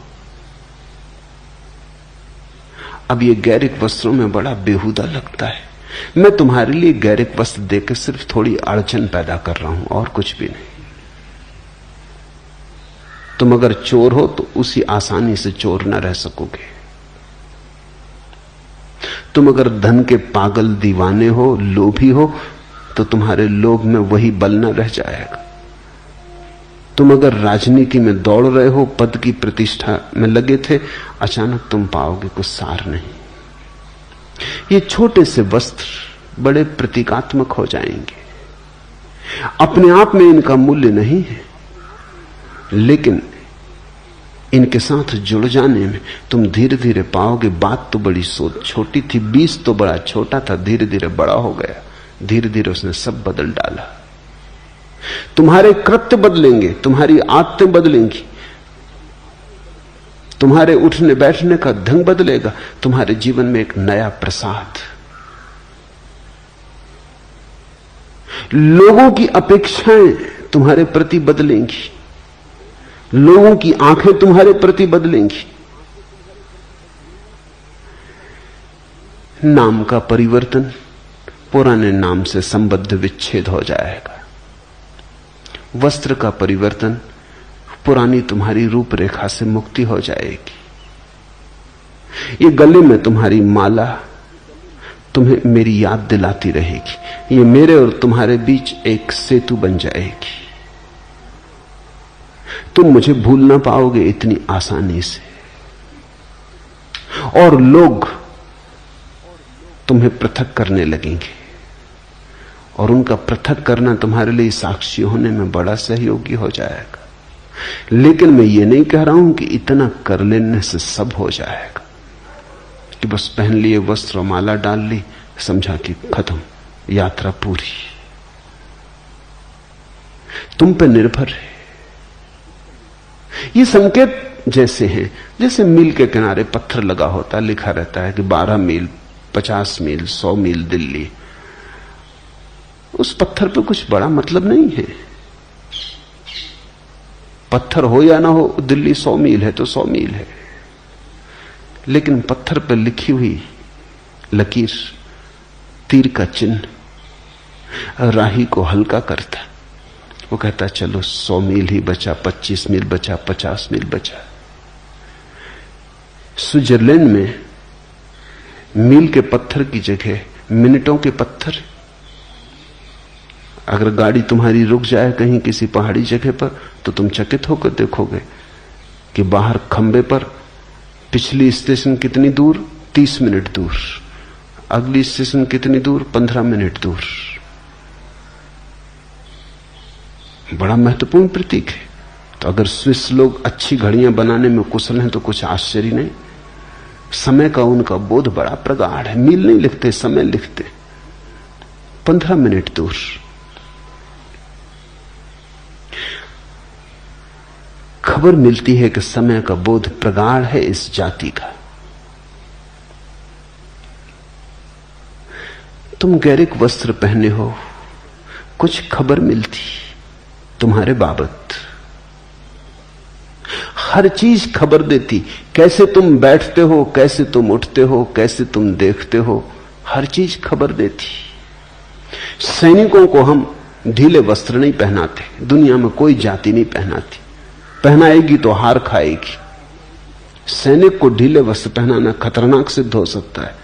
अब ये गैरिक वस्त्रों में बड़ा बेहुदा लगता है। मैं तुम्हारे लिए गैरिक वस्त्र देकर सिर्फ थोड़ी अड़चन पैदा कर रहा हूं और कुछ भी नहीं। तुम अगर चोर हो तो उसी आसानी से चोर न रह सकोगे। तुम अगर धन के पागल दीवाने हो, लोभी हो, तो तुम्हारे लोभ में वही बल न रह जाएगा। तुम अगर राजनीति में दौड़ रहे हो, पद की प्रतिष्ठा में लगे थे, अचानक तुम पाओगे कुछ सार नहीं। ये छोटे से वस्त्र बड़े प्रतीकात्मक हो जाएंगे। अपने आप में इनका मूल्य नहीं है, लेकिन इनके साथ जुड़ जाने में तुम धीरे धीरे पाओगे बात तो बड़ी छोटी थी, बीज तो बड़ा छोटा था, धीरे धीरे बड़ा हो गया। धीरे धीरे उसने सब बदल डाला। तुम्हारे कृत्य बदलेंगे, तुम्हारी आदतें बदलेंगी, तुम्हारे उठने बैठने का ढंग बदलेगा, तुम्हारे जीवन में एक नया प्रसाद। लोगों की अपेक्षाएं तुम्हारे प्रति बदलेंगी, लोगों की आंखें तुम्हारे प्रति बदलेंगी। नाम का परिवर्तन, पुराने नाम से संबद्ध विच्छेद हो जाएगा। वस्त्र का परिवर्तन, पुरानी तुम्हारी रूपरेखा से मुक्ति हो जाएगी। ये गले में तुम्हारी माला तुम्हें मेरी याद दिलाती रहेगी। ये मेरे और तुम्हारे बीच एक सेतु बन जाएगी। तुम मुझे भूल ना पाओगे इतनी आसानी से, और लोग तुम्हें पृथक करने लगेंगे, और उनका पृथक करना तुम्हारे लिए साक्षी होने में बड़ा सहयोगी हो जाएगा। लेकिन मैं ये नहीं कह रहा हूं कि इतना कर लेने से सब हो जाएगा, कि बस पहन लिए वस्त्र और माला डाल ली, समझा कि खत्म, यात्रा पूरी। तुम पे निर्भर है। ये संकेत जैसे हैं, जैसे मील के किनारे पत्थर लगा होता, लिखा रहता है कि 12 मील, 50 मील, 100 मील दिल्ली। उस पत्थर पे कुछ बड़ा मतलब नहीं है। पत्थर हो या ना हो, दिल्ली 100 मील है तो 100 मील है। लेकिन पत्थर पर लिखी हुई लकीर, तीर का चिन्ह राही को हल्का करता। वो कहता चलो 100 मील ही बचा, 25 मील बचा, 50 मील बचा। स्विट्जरलैंड में मील के पत्थर की जगह मिनटों के पत्थर। अगर गाड़ी तुम्हारी रुक जाए कहीं किसी पहाड़ी जगह पर, तो तुम चकित होकर देखोगे कि बाहर खंबे पर पिछली स्टेशन कितनी दूर, 30 मिनट दूर, अगली स्टेशन कितनी दूर, 15 मिनट दूर। बड़ा महत्वपूर्ण प्रतीक है। तो अगर स्विस लोग अच्छी घड़ियां बनाने में कुशल हैं तो कुछ आश्चर्य नहीं। समय का उनका बोध बड़ा प्रगाढ़ है। मील नहीं लिखते, समय लिखते। 15 मिनट दूर। खबर मिलती है कि समय का बोध प्रगाढ़ है इस जाति का। तुम गैरिक वस्त्र पहने हो, कुछ खबर मिलती तुम्हारे बाबत। हर चीज खबर देती, कैसे तुम बैठते हो, कैसे तुम उठते हो, कैसे तुम देखते हो, हर चीज खबर देती। सैनिकों को हम ढीले वस्त्र नहीं पहनाते, दुनिया में कोई जाति नहीं पहनाती। पहनाएगी तो हार खाएगी। सैनिक को ढीले वस्त्र पहनाना खतरनाक सिद्ध हो सकता है।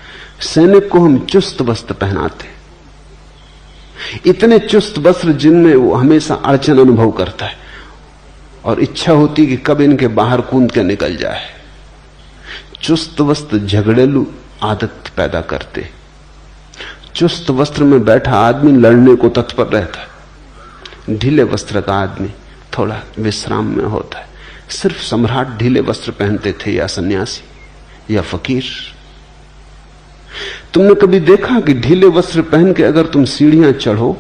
सैनिक को हम चुस्त वस्त्र पहनाते, इतने चुस्त वस्त्र जिनमें वो हमेशा अड़चन अनुभव करता है और इच्छा होती कि कब इनके बाहर कूद के निकल जाए। चुस्त वस्त्र झगड़ेलू आदत पैदा करते। चुस्त वस्त्र में बैठा आदमी लड़ने को तत्पर रहता है। ढीले वस्त्र का आदमी थोड़ा विश्राम में होता है। सिर्फ सम्राट ढीले वस्त्र पहनते थे, या सन्यासी या फकीर। तुमने कभी देखा कि ढीले वस्त्र पहन के अगर तुम सीढ़ियां चढ़ो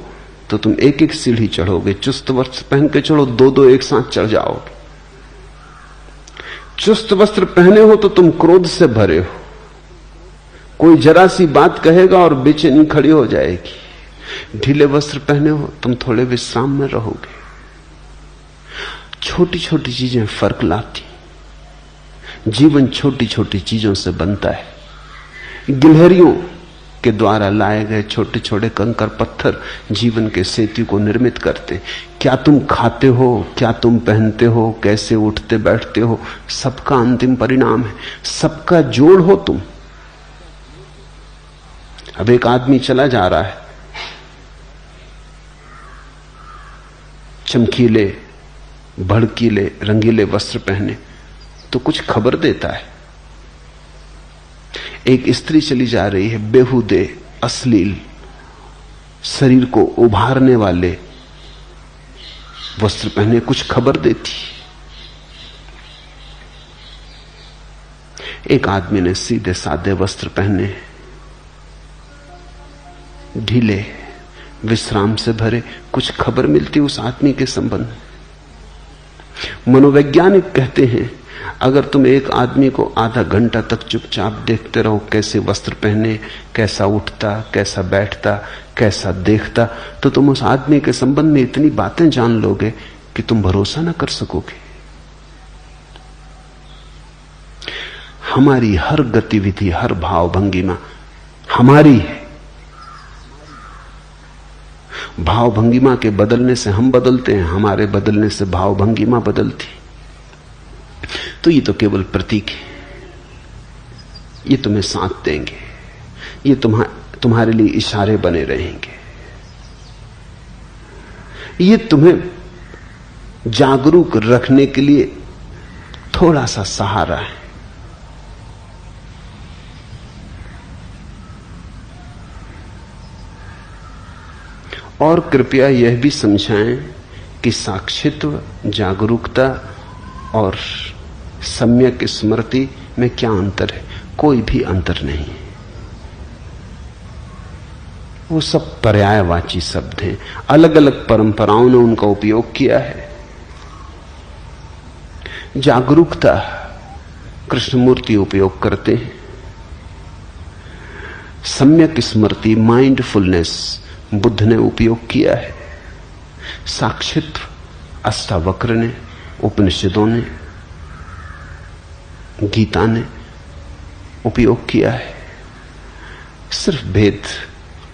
तो तुम एक एक सीढ़ी चढ़ोगे। चुस्त वस्त्र पहन के चढ़ो, दो दो एक साथ चढ़ जाओगे। चुस्त वस्त्र पहने हो तो तुम क्रोध से भरे हो। कोई जरा सी बात कहेगा और बेचैनी खड़ी हो जाएगी। ढीले वस्त्र पहने हो तुम थोड़े विश्राम में रहोगे। छोटी छोटी चीजें फर्क लाती। जीवन छोटी छोटी चीजों से बनता है। गिलहरियों के द्वारा लाए गए छोटे छोटे कंकर पत्थर जीवन के सेतु को निर्मित करते। क्या तुम खाते हो, क्या तुम पहनते हो, कैसे उठते बैठते हो, सबका अंतिम परिणाम है। सबका जोड़ हो तुम। अब एक आदमी चला जा रहा है, चमकीले भड़कीले रंगीले वस्त्र पहने, तो कुछ खबर देता है। एक स्त्री चली जा रही है, बेहुदे अश्लील शरीर को उभारने वाले वस्त्र पहने, कुछ खबर देती। एक आदमी ने सीधे सादे वस्त्र पहने, ढीले विश्राम से भरे, कुछ खबर मिलती उस आदमी के संबंध में। मनोवैज्ञानिक कहते हैं अगर तुम एक आदमी को आधा घंटा तक चुपचाप देखते रहो, कैसे वस्त्र पहने, कैसा उठता, कैसा बैठता, कैसा देखता, तो तुम उस आदमी के संबंध में इतनी बातें जान लोगे कि तुम भरोसा ना कर सकोगे। हमारी हर गतिविधि, हर भाव भंगिमा हमारी है। भाव भंगिमा के बदलने से हम बदलते हैं, हमारे बदलने से भाव भंगिमा बदलती। तो ये तो केवल प्रतीक है, ये तुम्हें साथ देंगे, ये तुम्हारे लिए इशारे बने रहेंगे, ये तुम्हें जागरूक रखने के लिए थोड़ा सा सहारा है। और कृपया यह भी समझाएं कि साक्षित्व, जागरूकता और सम्यक स्मृति में क्या अंतर है। कोई भी अंतर नहीं, वो सब पर्यायवाची शब्द हैं। अलग अलग परंपराओं ने उनका उपयोग किया है। जागरूकता कृष्णमूर्ति उपयोग करते हैं, सम्यक स्मृति, माइंडफुलनेस बुद्ध ने उपयोग किया है, साक्षित्व अष्टावक्र ने, उपनिषदों ने, गीता ने उपयोग किया है। सिर्फ भेद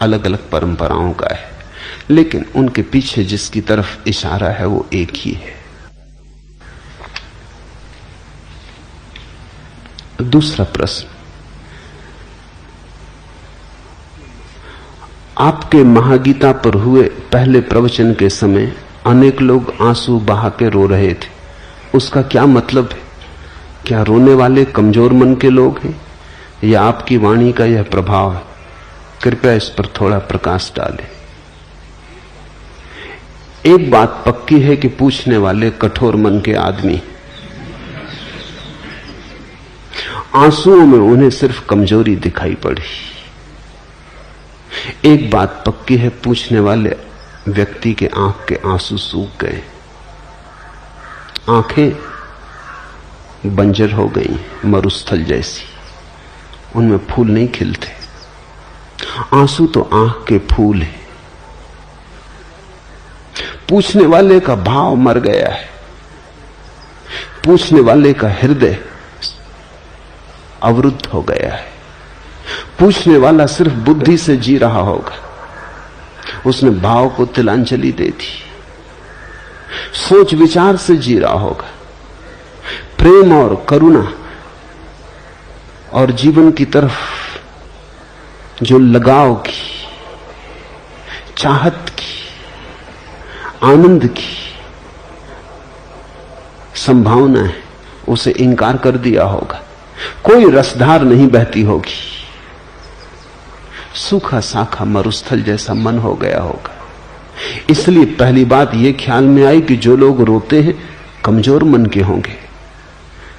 अलग अलग परंपराओं का है, लेकिन उनके पीछे जिसकी तरफ इशारा है वो एक ही है। दूसरा प्रश्न, आपके महागीता पर हुए पहले प्रवचन के समय अनेक लोग आंसू बहा के रो रहे थे, उसका क्या मतलब है? क्या रोने वाले कमजोर मन के लोग हैं या आपकी वाणी का यह प्रभाव है? कृपया इस पर थोड़ा प्रकाश डालें। एक बात पक्की है कि पूछने वाले कठोर मन के आदमी, आंसुओं में उन्हें सिर्फ कमजोरी दिखाई पड़ी। एक बात पक्की है, पूछने वाले व्यक्ति के आंख के आंसू सूख गए, आंखें बंजर हो गई, मरुस्थल जैसी, उनमें फूल नहीं खिलते। आंसू तो आंख के फूल है। पूछने वाले का भाव मर गया है, पूछने वाले का हृदय अवरुद्ध हो गया है। पूछने वाला सिर्फ बुद्धि से जी रहा होगा, उसने भाव को तिलांजलि दे दी, सोच विचार से जी रहा होगा। प्रेम और करुणा और जीवन की तरफ जो लगाव की, चाहत की, आनंद की संभावना है, उसे इंकार कर दिया होगा। कोई रसधार नहीं बहती होगी, सूखा साखा मरुस्थल जैसा मन हो गया होगा। इसलिए पहली बात यह ख्याल में आई कि जो लोग रोते हैं कमजोर मन के होंगे।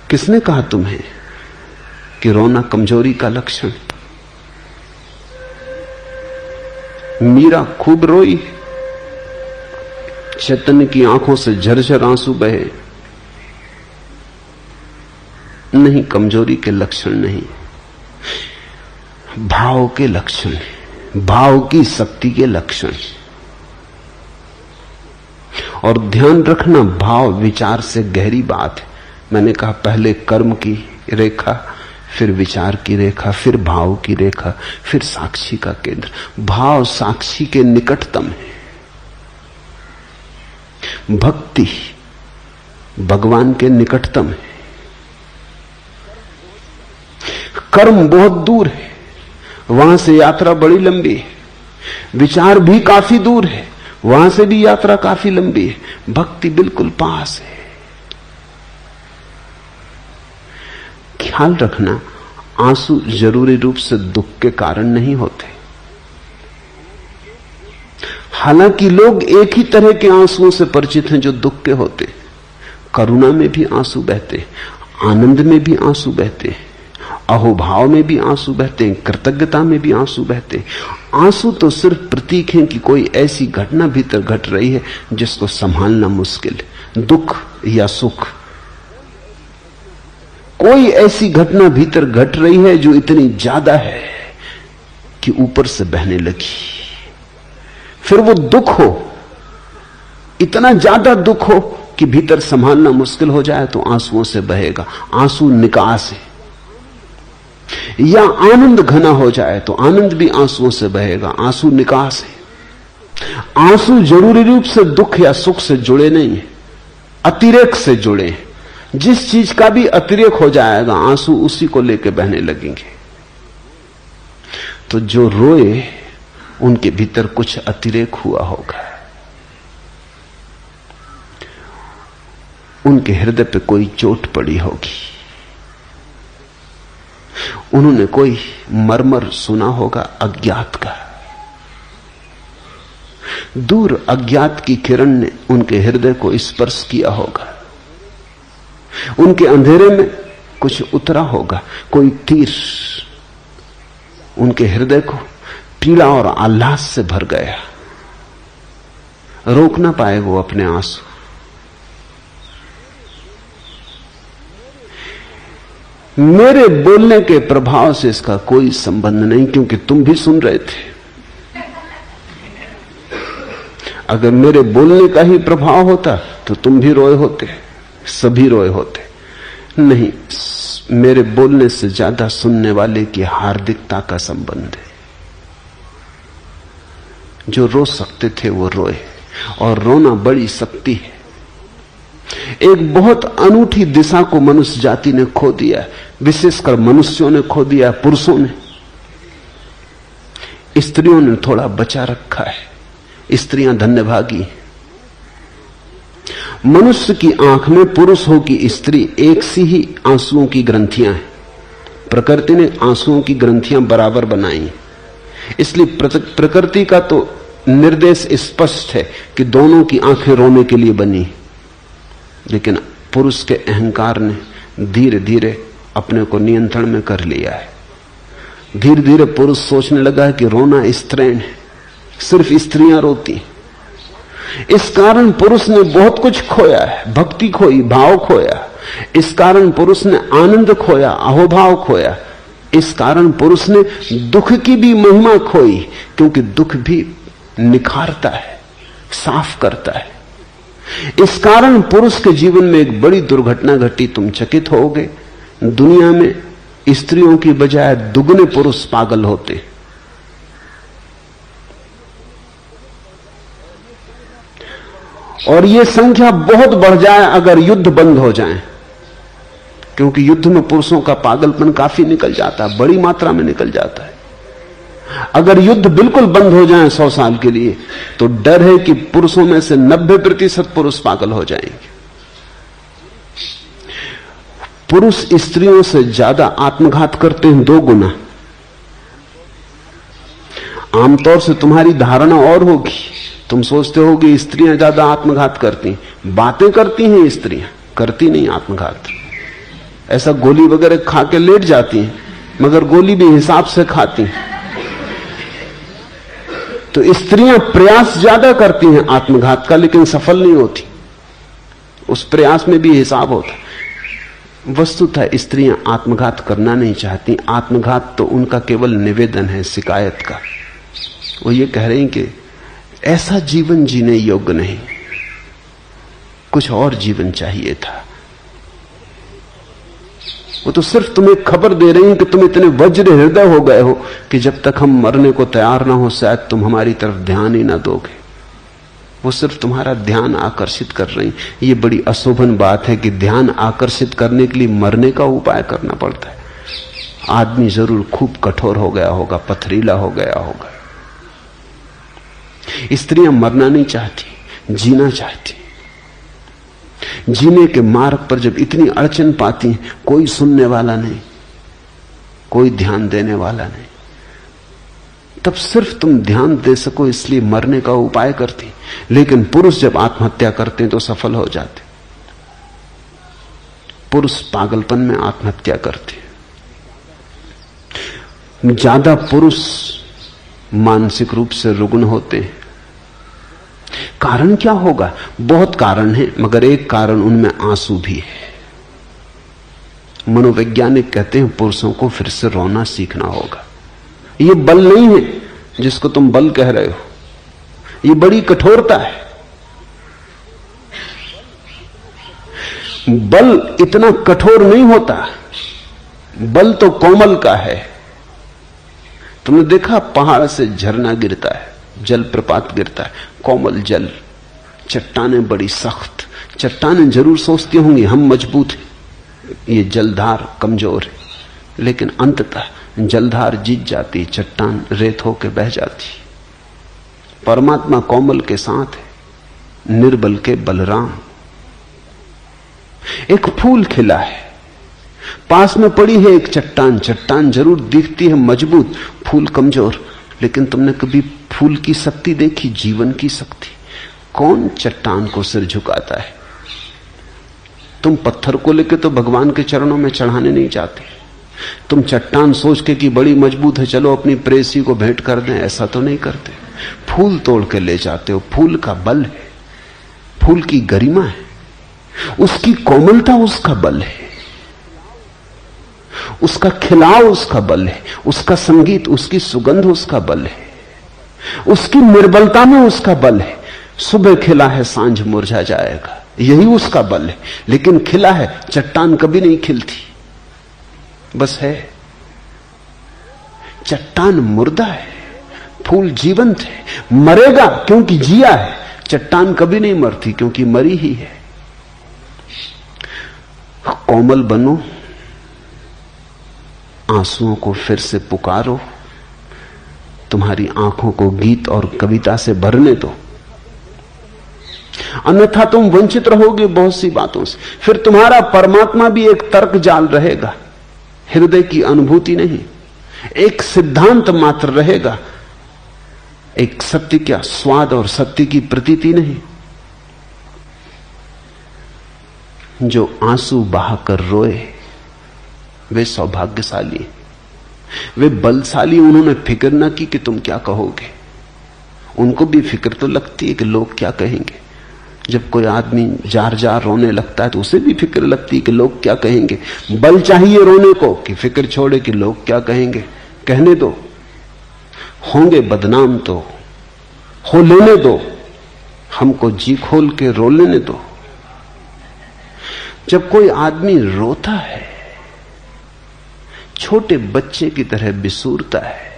किसने कहा तुम्हें कि रोना कमजोरी का लक्षण? मीरा खूब रोई, चैतन्य की आंखों से झरझर आंसू बहे। नहीं, कमजोरी के लक्षण नहीं, भाव के लक्षण, भाव की शक्ति के लक्षण। और ध्यान रखना, भाव विचार से गहरी बात है। मैंने कहा पहले कर्म की रेखा, फिर विचार की रेखा, फिर भाव की रेखा, फिर साक्षी का केंद्र। भाव साक्षी के निकटतम है, भक्ति भगवान के निकटतम है, कर्म बहुत दूर है, वहां से यात्रा बड़ी लंबी है। विचार भी काफी दूर है, वहां से भी यात्रा काफी लंबी है। भक्ति बिल्कुल पास है। ख्याल रखना, आंसू जरूरी रूप से दुख के कारण नहीं होते। हालांकि लोग एक ही तरह के आंसुओं से परिचित हैं जो दुख के होते। करुणा में भी आंसू बहते, आनंद में भी आंसू बहते, अहोभाव में भी आंसू बहते हैं, कृतज्ञता में भी आंसू बहते हैं। आंसू तो सिर्फ प्रतीक हैं कि कोई ऐसी घटना भीतर घट रही है जिसको संभालना मुश्किल है, दुख या सुख। कोई ऐसी घटना भीतर घट रही है जो इतनी ज्यादा है कि ऊपर से बहने लगी। फिर वो दुख हो, इतना ज्यादा दुख हो कि भीतर संभालना मुश्किल हो जाए तो आंसुओं से बहेगा, आंसू निकास है। या आनंद घना हो जाए तो आनंद भी आंसुओं से बहेगा, आंसू निकास है। आंसू जरूरी रूप से दुख या सुख से जुड़े नहीं है, अतिरेक से जुड़े हैं। जिस चीज का भी अतिरेक हो जाएगा आंसू उसी को लेकर बहने लगेंगे। तो जो रोए उनके भीतर कुछ अतिरेक हुआ होगा, उनके हृदय पे कोई चोट पड़ी होगी, उन्होंने कोई मर्मर सुना होगा अज्ञात का। दूर अज्ञात की किरण ने उनके हृदय को स्पर्श किया होगा, उनके अंधेरे में कुछ उतरा होगा, कोई तीर उनके हृदय को पीड़ा और आह्लाद से भर गया। रोक ना पाए वो अपने आंसू। मेरे बोलने के प्रभाव से इसका कोई संबंध नहीं, क्योंकि तुम भी सुन रहे थे। अगर मेरे बोलने का ही प्रभाव होता तो तुम भी रोए होते, सभी रोए होते। नहीं, मेरे बोलने से ज्यादा सुनने वाले की हार्दिकता का संबंध है। जो रो सकते थे वो रोए, और रोना बड़ी शक्ति है। एक बहुत अनूठी दिशा को मनुष्य जाति ने खो दिया, विशेषकर मनुष्यों ने खो दिया, पुरुषों ने। स्त्रियों ने थोड़ा बचा रखा है, स्त्रियां धन्यभागी। मनुष्य की आंख में पुरुष हो कि स्त्री एक सी ही आंसुओं की ग्रंथियां हैं। प्रकृति ने आंसुओं की ग्रंथियां बराबर बनाई, इसलिए प्रकृति का तो निर्देश स्पष्ट है कि दोनों की आंखें रोने के लिए बनी। लेकिन पुरुष के अहंकार ने धीरे धीरे अपने को नियंत्रण में कर लिया है। धीरे धीरे पुरुष सोचने लगा है कि रोना स्त्रैण है, सिर्फ स्त्रियां रोती। इस कारण पुरुष ने बहुत कुछ खोया है, भक्ति खोई, भाव खोया। इस कारण पुरुष ने आनंद खोया, अहोभाव खोया। इस कारण पुरुष ने दुख की भी महिमा खोई, क्योंकि दुख भी निखारता है, साफ करता है। इस कारण पुरुष के जीवन में एक बड़ी दुर्घटना घटी, तुम चकित होगे। दुनिया में स्त्रियों की बजाय दुगने पुरुष पागल होते। और यह संख्या बहुत बढ़ जाए अगर युद्ध बंद हो जाए, क्योंकि युद्ध में पुरुषों का पागलपन काफी निकल जाता है, बड़ी मात्रा में निकल जाता है। अगर युद्ध बिल्कुल बंद हो जाए 100 साल के लिए, तो डर है कि पुरुषों में से 90% पुरुष पागल हो जाएंगे। पुरुष स्त्रियों से ज्यादा आत्मघात करते हैं 2 गुना। आमतौर से तुम्हारी धारणा और होगी, तुम सोचते हो कि स्त्रियां ज्यादा आत्मघात करती, बातें करती हैं स्त्रियां, करती नहीं आत्मघात। ऐसा गोली वगैरह खा के लेट जाती हैं, मगर गोली भी हिसाब से खाती हैं। तो स्त्रियां प्रयास ज्यादा करती हैं आत्मघात का, लेकिन सफल नहीं होती। उस प्रयास में भी हिसाब होता। वस्तुतः स्त्रियां आत्मघात करना नहीं चाहती, आत्मघात तो उनका केवल निवेदन है, शिकायत का। वो ये कह रही कि ऐसा जीवन जीने योग्य नहीं, कुछ और जीवन चाहिए था। वो तो सिर्फ तुम्हें खबर दे रही हैं कि तुम इतने वज्र हृदय हो गए हो कि जब तक हम मरने को तैयार ना हो शायद तुम हमारी तरफ ध्यान ही ना दोगे। वो सिर्फ तुम्हारा ध्यान आकर्षित कर रही। ये बड़ी अशोभन बात है कि ध्यान आकर्षित करने के लिए मरने का उपाय करना पड़ता है। आदमी जरूर खूब कठोर हो गया होगा, पथरीला हो गया होगा। स्त्रियां मरना नहीं चाहती, जीना चाहती। जीने के मार्ग पर जब इतनी अड़चन पाती, कोई सुनने वाला नहीं, कोई ध्यान देने वाला नहीं, तब सिर्फ तुम ध्यान दे सको इसलिए मरने का उपाय करती। लेकिन पुरुष जब आत्महत्या करते हैं तो सफल हो जाते। पुरुष पागलपन में आत्महत्या करते। ज्यादा पुरुष मानसिक रूप से रुग्ण होते हैं। कारण क्या होगा? बहुत कारण है, मगर एक कारण उनमें आंसू भी है। मनोवैज्ञानिक कहते हैं पुरुषों को फिर से रोना सीखना होगा। ये बल नहीं है जिसको तुम बल कह रहे हो, ये बड़ी कठोरता है। बल इतना कठोर नहीं होता, बल तो कोमल का है। तुमने देखा पहाड़ से झरना गिरता है, जल प्रपात गिरता है, कोमल जल। चट्टानें बड़ी सख्त, चट्टानें जरूर सोचती होंगी हम मजबूत हैं, ये जलधार कमजोर है, लेकिन अंततः जलधार जीत जाती, चट्टान रेत होकर बह जाती। परमात्मा कोमल के साथ है, निर्बल के बलराम। एक फूल खिला है, पास में पड़ी है एक चट्टान, चट्टान जरूर दिखती है मजबूत, फूल कमजोर, लेकिन तुमने कभी फूल की शक्ति देखी, जीवन की शक्ति? कौन चट्टान को सिर झुकाता है? तुम पत्थर को लेकर तो भगवान के चरणों में चढ़ाने नहीं जाते, तुम चट्टान सोच के कि बड़ी मजबूत है, चलो अपनी प्रेसी को भेंट कर दें, ऐसा तो नहीं करते। फूल तोड़ के ले जाते हो, फूल का बल है, फूल की गरिमा है, उसकी कोमलता उसका बल है, उसका खिलाव उसका बल है, उसका संगीत, उसकी सुगंध उसका बल है, उसकी निर्बलता में उसका बल है। सुबह खिला है, सांझ मुरझा जाएगा, यही उसका बल है। लेकिन खिला है, चट्टान कभी नहीं खिलती, बस है। चट्टान मुर्दा है, फूल जीवंत है, मरेगा क्योंकि जिया है। चट्टान कभी नहीं मरती क्योंकि मरी ही है। कोमल बनो, आंसुओं को फिर से पुकारो, तुम्हारी आंखों को गीत और कविता से भरने दो, अन्यथा तुम वंचित रहोगे बहुत सी बातों से। फिर तुम्हारा परमात्मा भी एक तर्क जाल रहेगा, हृदय की अनुभूति नहीं, एक सिद्धांत मात्र रहेगा, एक सत्य का स्वाद और सत्य की प्रतीति नहीं। जो आंसू बहाकर रोए वे सौभाग्यशाली, वे बलशाली। उन्होंने फिक्र न की कि तुम क्या कहोगे, उनको भी फिक्र तो लगती है कि लोग क्या कहेंगे। जब कोई आदमी जार जार रोने लगता है तो उसे भी फिक्र लगती है कि लोग क्या कहेंगे। बल चाहिए रोने को कि फिक्र छोड़े कि लोग क्या कहेंगे। कहने दो, होंगे बदनाम तो हो लेने दो, हमको जी खोल के रो लेने दो। जब कोई आदमी रोता है, छोटे बच्चे की तरह बिसूरता है,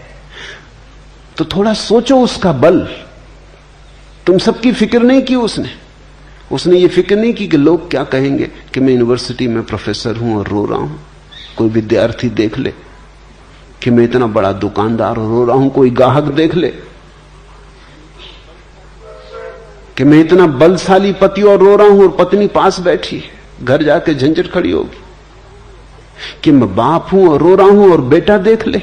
तो थोड़ा सोचो उसका बल। तुम सबकी फिक्र नहीं की उसने ये फिक्र नहीं की कि लोग क्या कहेंगे कि मैं यूनिवर्सिटी में प्रोफेसर हूं और रो रहा हूं, कोई विद्यार्थी देख ले कि मैं इतना बड़ा दुकानदार और रो रहा हूं, कोई ग्राहक देख ले कि मैं इतना बलशाली पति और रो रहा हूं और पत्नी पास बैठी है, घर जाके झंझट खड़ी होगी। कि मैं बाप हूं और रो रहा हूं और बेटा देख ले,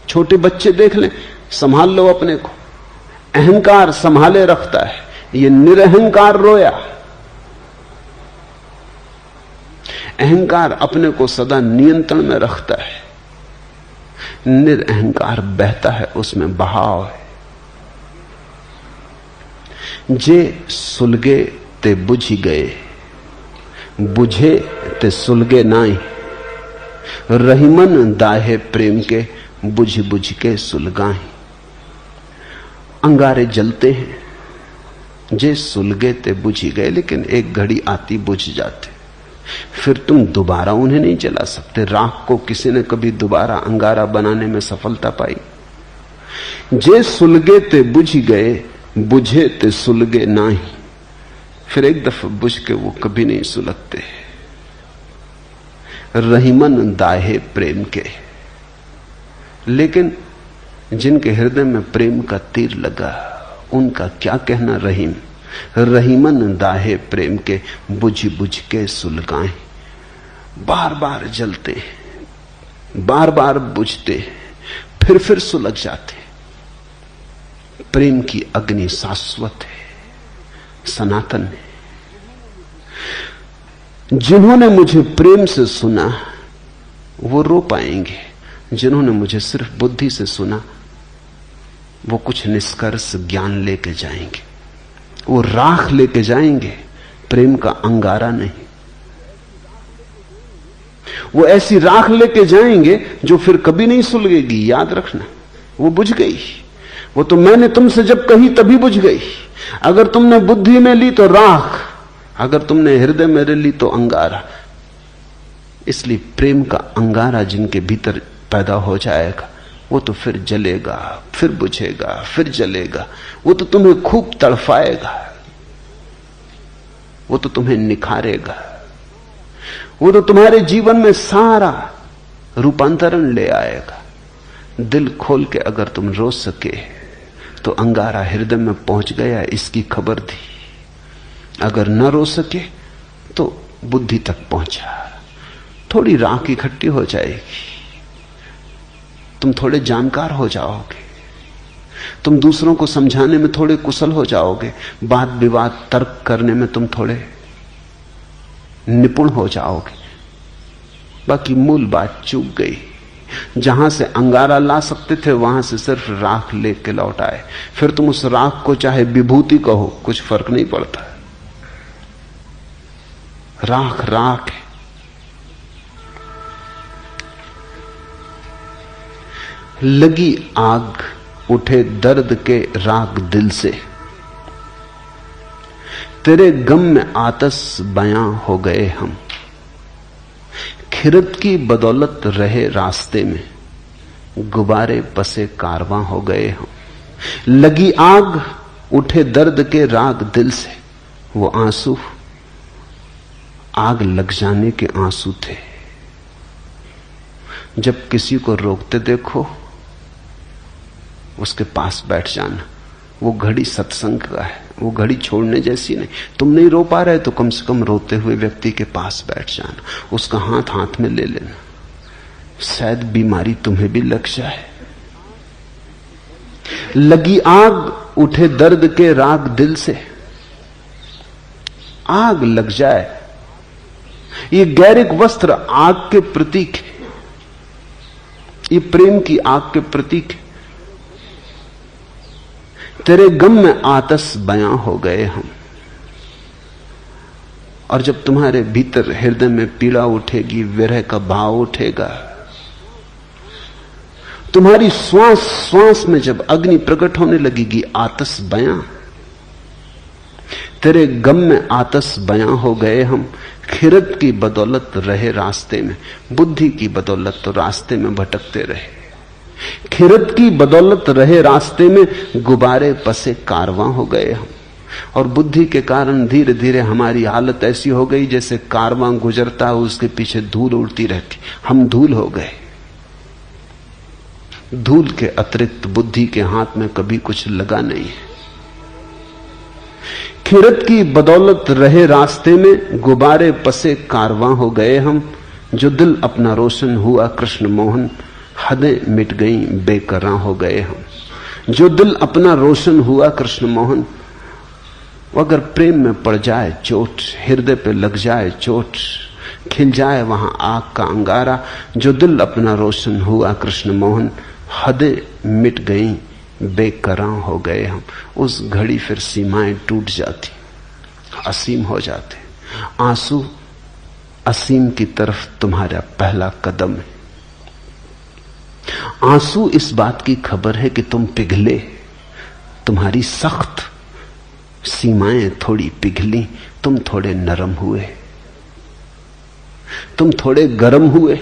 छोटे बच्चे देख ले। संभाल लो अपने को। अहंकार संभाले रखता है, ये निरहंकार रोया। अहंकार अपने को सदा नियंत्रण में रखता है, निरअहंकार बहता है, उसमें बहाव है। जे सुलगे ते बुझी गए, बुझे ते सुलगे नाई, रहीमन दाहे प्रेम के, बुझ बुझ के सुलगाई। अंगारे जलते हैं, जे सुलगे ते बुझी गए, लेकिन एक घड़ी आती बुझ जाते, फिर तुम दोबारा उन्हें नहीं जला सकते। राख को किसी ने कभी दोबारा अंगारा बनाने में सफलता पाई? जे सुलगे ते बुझ गए, बुझे ते सुलगे नाही, फिर एक दफा बुझ के वो कभी नहीं सुलगते। रहीमन दाहे प्रेम के, लेकिन जिनके हृदय में प्रेम का तीर लगा उनका क्या कहना। रहीम, रहीमन दाहे प्रेम के, बुझ बुझ के सुलगाएं। बार बार जलते, बार बार बुझते, फिर सुलग जाते। प्रेम की अग्नि शाश्वत है, सनातन है। जिन्होंने मुझे प्रेम से सुना वो रो पाएंगे, जिन्होंने मुझे सिर्फ बुद्धि से सुना वो कुछ निष्कर्ष ज्ञान लेके जाएंगे, वो राख लेके जाएंगे, प्रेम का अंगारा नहीं। वो ऐसी राख लेके जाएंगे जो फिर कभी नहीं सुलगेगी, याद रखना। वो बुझ गई, वो तो मैंने तुमसे जब कही तभी बुझ गई। अगर तुमने बुद्धि में ली तो राख, अगर तुमने हृदय में ली तो अंगारा। इसलिए प्रेम का अंगारा जिनके भीतर पैदा हो जाएगा वो तो फिर जलेगा, फिर बुझेगा, फिर जलेगा। वो तो तुम्हें खूब तड़फाएगा, वो तो तुम्हें निखारेगा, वो तो तुम्हारे जीवन में सारा रूपांतरण ले आएगा। दिल खोल के अगर तुम रो सके तो अंगारा हृदय में पहुंच गया इसकी खबर दी। अगर न रो सके तो बुद्धि तक पहुंचा। थोड़ी राख इकट्ठी हो जाएगी, तुम थोड़े जानकार हो जाओगे, तुम दूसरों को समझाने में थोड़े कुशल हो जाओगे, वाद विवाद तर्क करने में तुम थोड़े निपुण हो जाओगे। बाकी मूल बात चूक गई। जहां से अंगारा ला सकते थे वहां से सिर्फ राख लेके लौट आए। फिर तुम उस राख को चाहे विभूति कहो, कुछ फर्क नहीं पड़ता। राख राख है। लगी आग उठे दर्द के राग दिल से, तेरे गम में आतश बयां हो गए हम। खिरत की बदौलत रहे रास्ते में, गुब्बारे बसे कारवां हो गए हम। लगी आग उठे दर्द के राग दिल से, वो आंसू आग लग जाने के आंसू थे। जब किसी को रोकते देखो उसके पास बैठ जाना। वो घड़ी सत्संग का है, वो घड़ी छोड़ने जैसी नहीं। तुम नहीं रो पा रहे तो कम से कम रोते हुए व्यक्ति के पास बैठ जाना, उसका हाथ हाथ में ले लेना। शायद बीमारी तुम्हें भी लग जाए। लगी आग उठे दर्द के राग दिल से, आग लग जाए। ये गैरिक वस्त्र आग के प्रतीक है, ये प्रेम की आग के प्रतीक है। तेरे गम में आतश बयां हो गए हम। और जब तुम्हारे भीतर हृदय में पीड़ा उठेगी, विरह का भाव उठेगा, तुम्हारी श्वास श्वास में जब अग्नि प्रकट होने लगेगी, आतश बयां। तेरे गम में आतश बयां हो गए हम। खिरत की बदौलत रहे रास्ते में, बुद्धि की बदौलत तो रास्ते में भटकते रहे। खिरत की बदौलत रहे रास्ते में, गुब्बारे पसे कारवां हो गए हम। और बुद्धि के कारण धीरे धीरे हमारी हालत ऐसी हो गई जैसे कारवां गुजरता है, उसके पीछे धूल उड़ती रहती। हम धूल हो गए। धूल के अतिरिक्त बुद्धि के हाथ में कभी कुछ लगा नहीं है। खिरत की बदौलत रहे रास्ते में, गुब्बारे पसे कारवां हो गए हम। जो दिल अपना रोशन हुआ कृष्ण मोहन, हदें मिट गई बेकरां हो गए हम। जो दिल अपना रोशन हुआ कृष्ण मोहन, अगर प्रेम में पड़ जाए चोट, हृदय पे लग जाए चोट, खिल जाए वहां आग का अंगारा। जो दिल अपना रोशन हुआ कृष्ण मोहन, हदें मिट गई बेकरां हो गए हम। उस घड़ी फिर सीमाएं टूट जाती, असीम हो जाते। आंसू असीम की तरफ तुम्हारा पहला कदम है। आंसू इस बात की खबर है कि तुम पिघले, तुम्हारी सख्त सीमाएं थोड़ी पिघली, तुम थोड़े नरम हुए, तुम थोड़े गर्म हुए,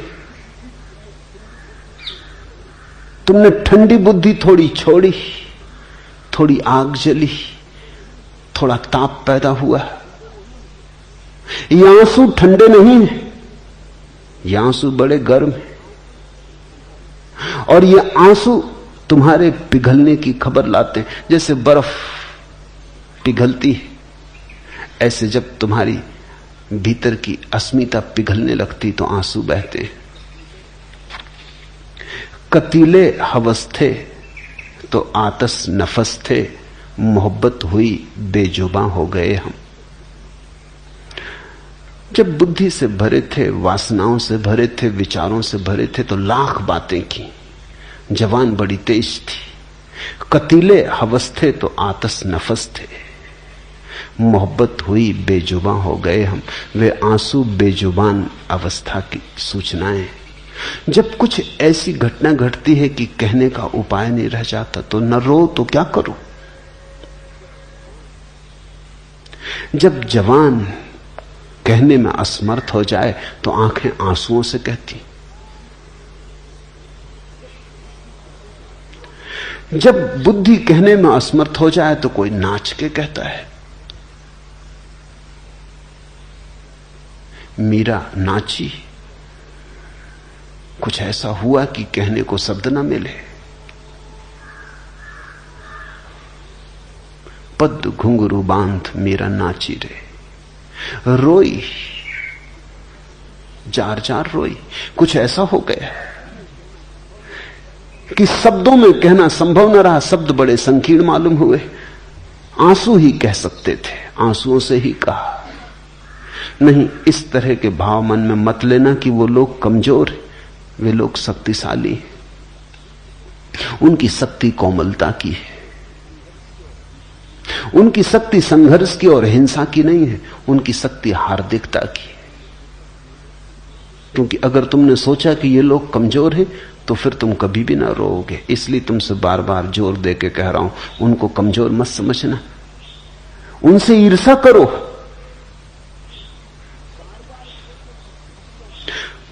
तुमने ठंडी बुद्धि थोड़ी छोड़ी, थोड़ी आग जली, थोड़ा ताप पैदा हुआ। ये आंसू ठंडे नहीं है, ये आंसू बड़े गर्म है। और ये आंसू तुम्हारे पिघलने की खबर लाते हैं। जैसे बर्फ पिघलती है, ऐसे जब तुम्हारी भीतर की अस्मिता पिघलने लगती तो आंसू बहते हैं। कतीले हवस थे तो आतश नफस थे, मोहब्बत हुई बेजुबां हो गए हम। जब बुद्धि से भरे थे, वासनाओं से भरे थे, विचारों से भरे थे तो लाख बातें की। जवान बड़ी तेज थी। कतीले हवस थे तो आतश नफस थे, मोहब्बत हुई बेजुबां हो गए हम। वे आंसू बेजुबान अवस्था की सूचनाएं। जब कुछ ऐसी घटना घटती है कि कहने का उपाय नहीं रह जाता तो न रो तो क्या करो। जब जवान कहने में असमर्थ हो जाए तो आंखें आंसुओं से कहती। जब बुद्धि कहने में असमर्थ हो जाए तो कोई नाच के कहता है। मीरा नाची, कुछ ऐसा हुआ कि कहने को शब्द न मिले। पद्म घुंघरू बांध मीरा नाची रे, रोई, जार जार रोई। कुछ ऐसा हो गया कि शब्दों में कहना संभव न रहा। शब्द बड़े संकीर्ण मालूम हुए। आंसू ही कह सकते थे, आंसुओं से ही कहा। नहीं, इस तरह के भाव मन में मत लेना कि वो लोग कमजोर हैं। वे लोग शक्तिशाली हैं। उनकी शक्ति कोमलता की है। उनकी शक्ति संघर्ष की और हिंसा की नहीं है। उनकी शक्ति हार्दिकता की है। क्योंकि अगर तुमने सोचा कि ये लोग कमजोर हैं तो फिर तुम कभी भी ना रोओगे। इसलिए तुमसे बार बार जोर दे के कह रहा हूं, उनको कमजोर मत समझना, उनसे ईर्ष्या करो।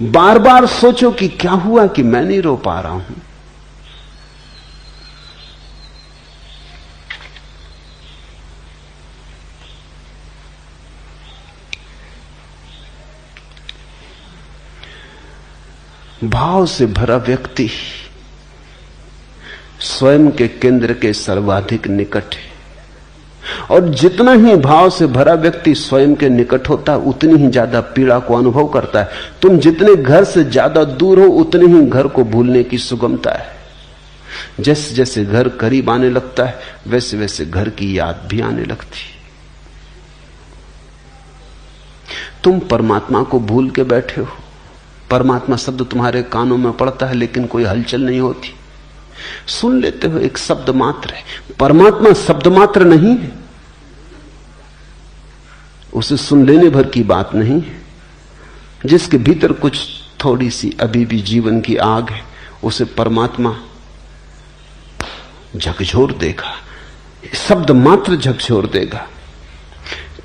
बार बार सोचो कि क्या हुआ कि मैं नहीं रो पा रहा हूं। भाव से भरा व्यक्ति स्वयं के केंद्र के सर्वाधिक निकट है। और जितना ही भाव से भरा व्यक्ति स्वयं के निकट होता है उतनी ही ज्यादा पीड़ा को अनुभव करता है। तुम जितने घर से ज्यादा दूर हो उतने ही घर को भूलने की सुगमता है। जैसे जैसे घर करीब आने लगता है वैसे वैसे घर की याद भी आने लगती। तुम परमात्मा को भूल के बैठे हो। परमात्मा शब्द तुम्हारे कानों में पड़ता है लेकिन कोई हलचल नहीं होती। सुन लेते हो, एक शब्द मात्र है। परमात्मा शब्द मात्र नहीं है। उसे सुन लेने भर की बात नहीं है। जिसके भीतर कुछ थोड़ी सी अभी भी जीवन की आग है उसे परमात्मा झकझोर देगा। शब्द मात्र झकझोर देगा।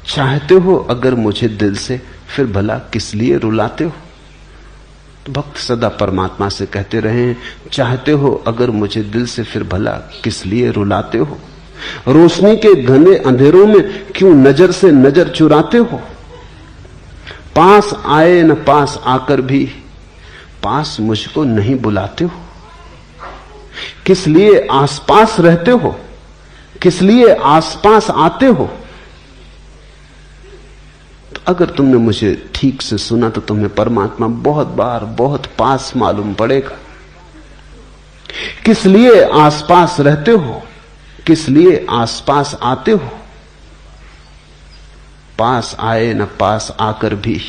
चाहते हो अगर मुझे दिल से, फिर भला किस लिए रुलाते हो। तो भक्त सदा परमात्मा से कहते रहे, चाहते हो अगर मुझे दिल से, फिर भला किस लिए रुलाते हो। रोशनी के घने अंधेरों में क्यों नजर से नजर चुराते हो। पास आए न पास आकर भी पास मुझको नहीं बुलाते हो। किस लिए आसपास रहते हो, किस लिए आसपास आते हो। तो अगर तुमने मुझे ठीक से सुना तो तुम्हें परमात्मा बहुत बार बहुत पास मालूम पड़ेगा। किस लिए आसपास रहते हो, किस लिए आसपास आते हो। पास आए न पास आकर भी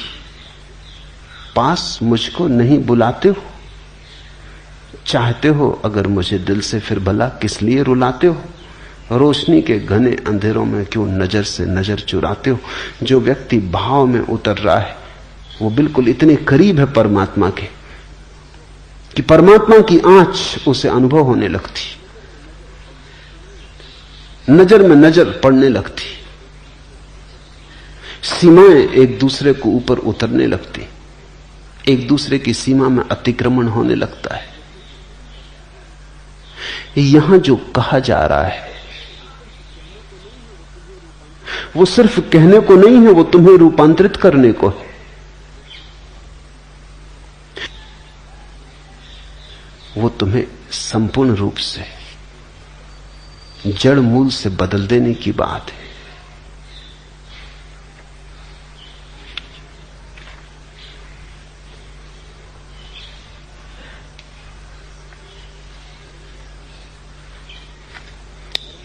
पास मुझको नहीं बुलाते हो। चाहते हो अगर मुझे दिल से, फिर भला किस लिए रुलाते हो। रोशनी के घने अंधेरों में क्यों नजर से नजर चुराते हो। जो व्यक्ति भाव में उतर रहा है वो बिल्कुल इतने करीब है परमात्मा के कि परमात्मा की आंच उसे अनुभव होने लगती, नजर में नजर पड़ने लगती, सीमाएं एक दूसरे को ऊपर उतरने लगती, एक दूसरे की सीमा में अतिक्रमण होने लगता है। यहां जो कहा जा रहा है वो सिर्फ कहने को नहीं है, वो तुम्हें रूपांतरित करने को है। वो तुम्हें संपूर्ण रूप से जड़ मूल से बदल देने की बात है।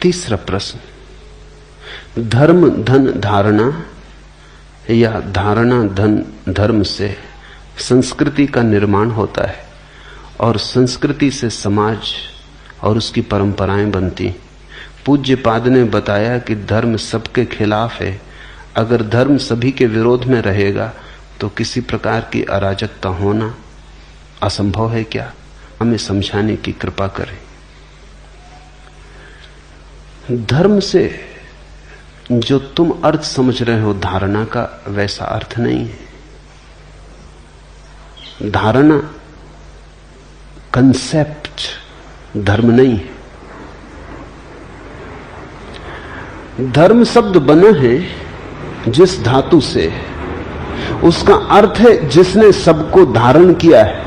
तीसरा प्रश्न, धर्म धन धारणा या धारणा धन धर्म से संस्कृति का निर्माण होता है और संस्कृति से समाज और उसकी परंपराएं बनती। पूज्यपाद ने बताया कि धर्म सबके खिलाफ है। अगर धर्म सभी के विरोध में रहेगा तो किसी प्रकार की अराजकता होना असंभव है क्या? हमें समझाने की कृपा करें। धर्म से जो तुम अर्थ समझ रहे हो धारणा का, वैसा अर्थ नहीं है। धारणा कंसेप्ट धर्म नहीं है। धर्म शब्द बना है जिस धातु से, उसका अर्थ है जिसने सबको धारण किया है,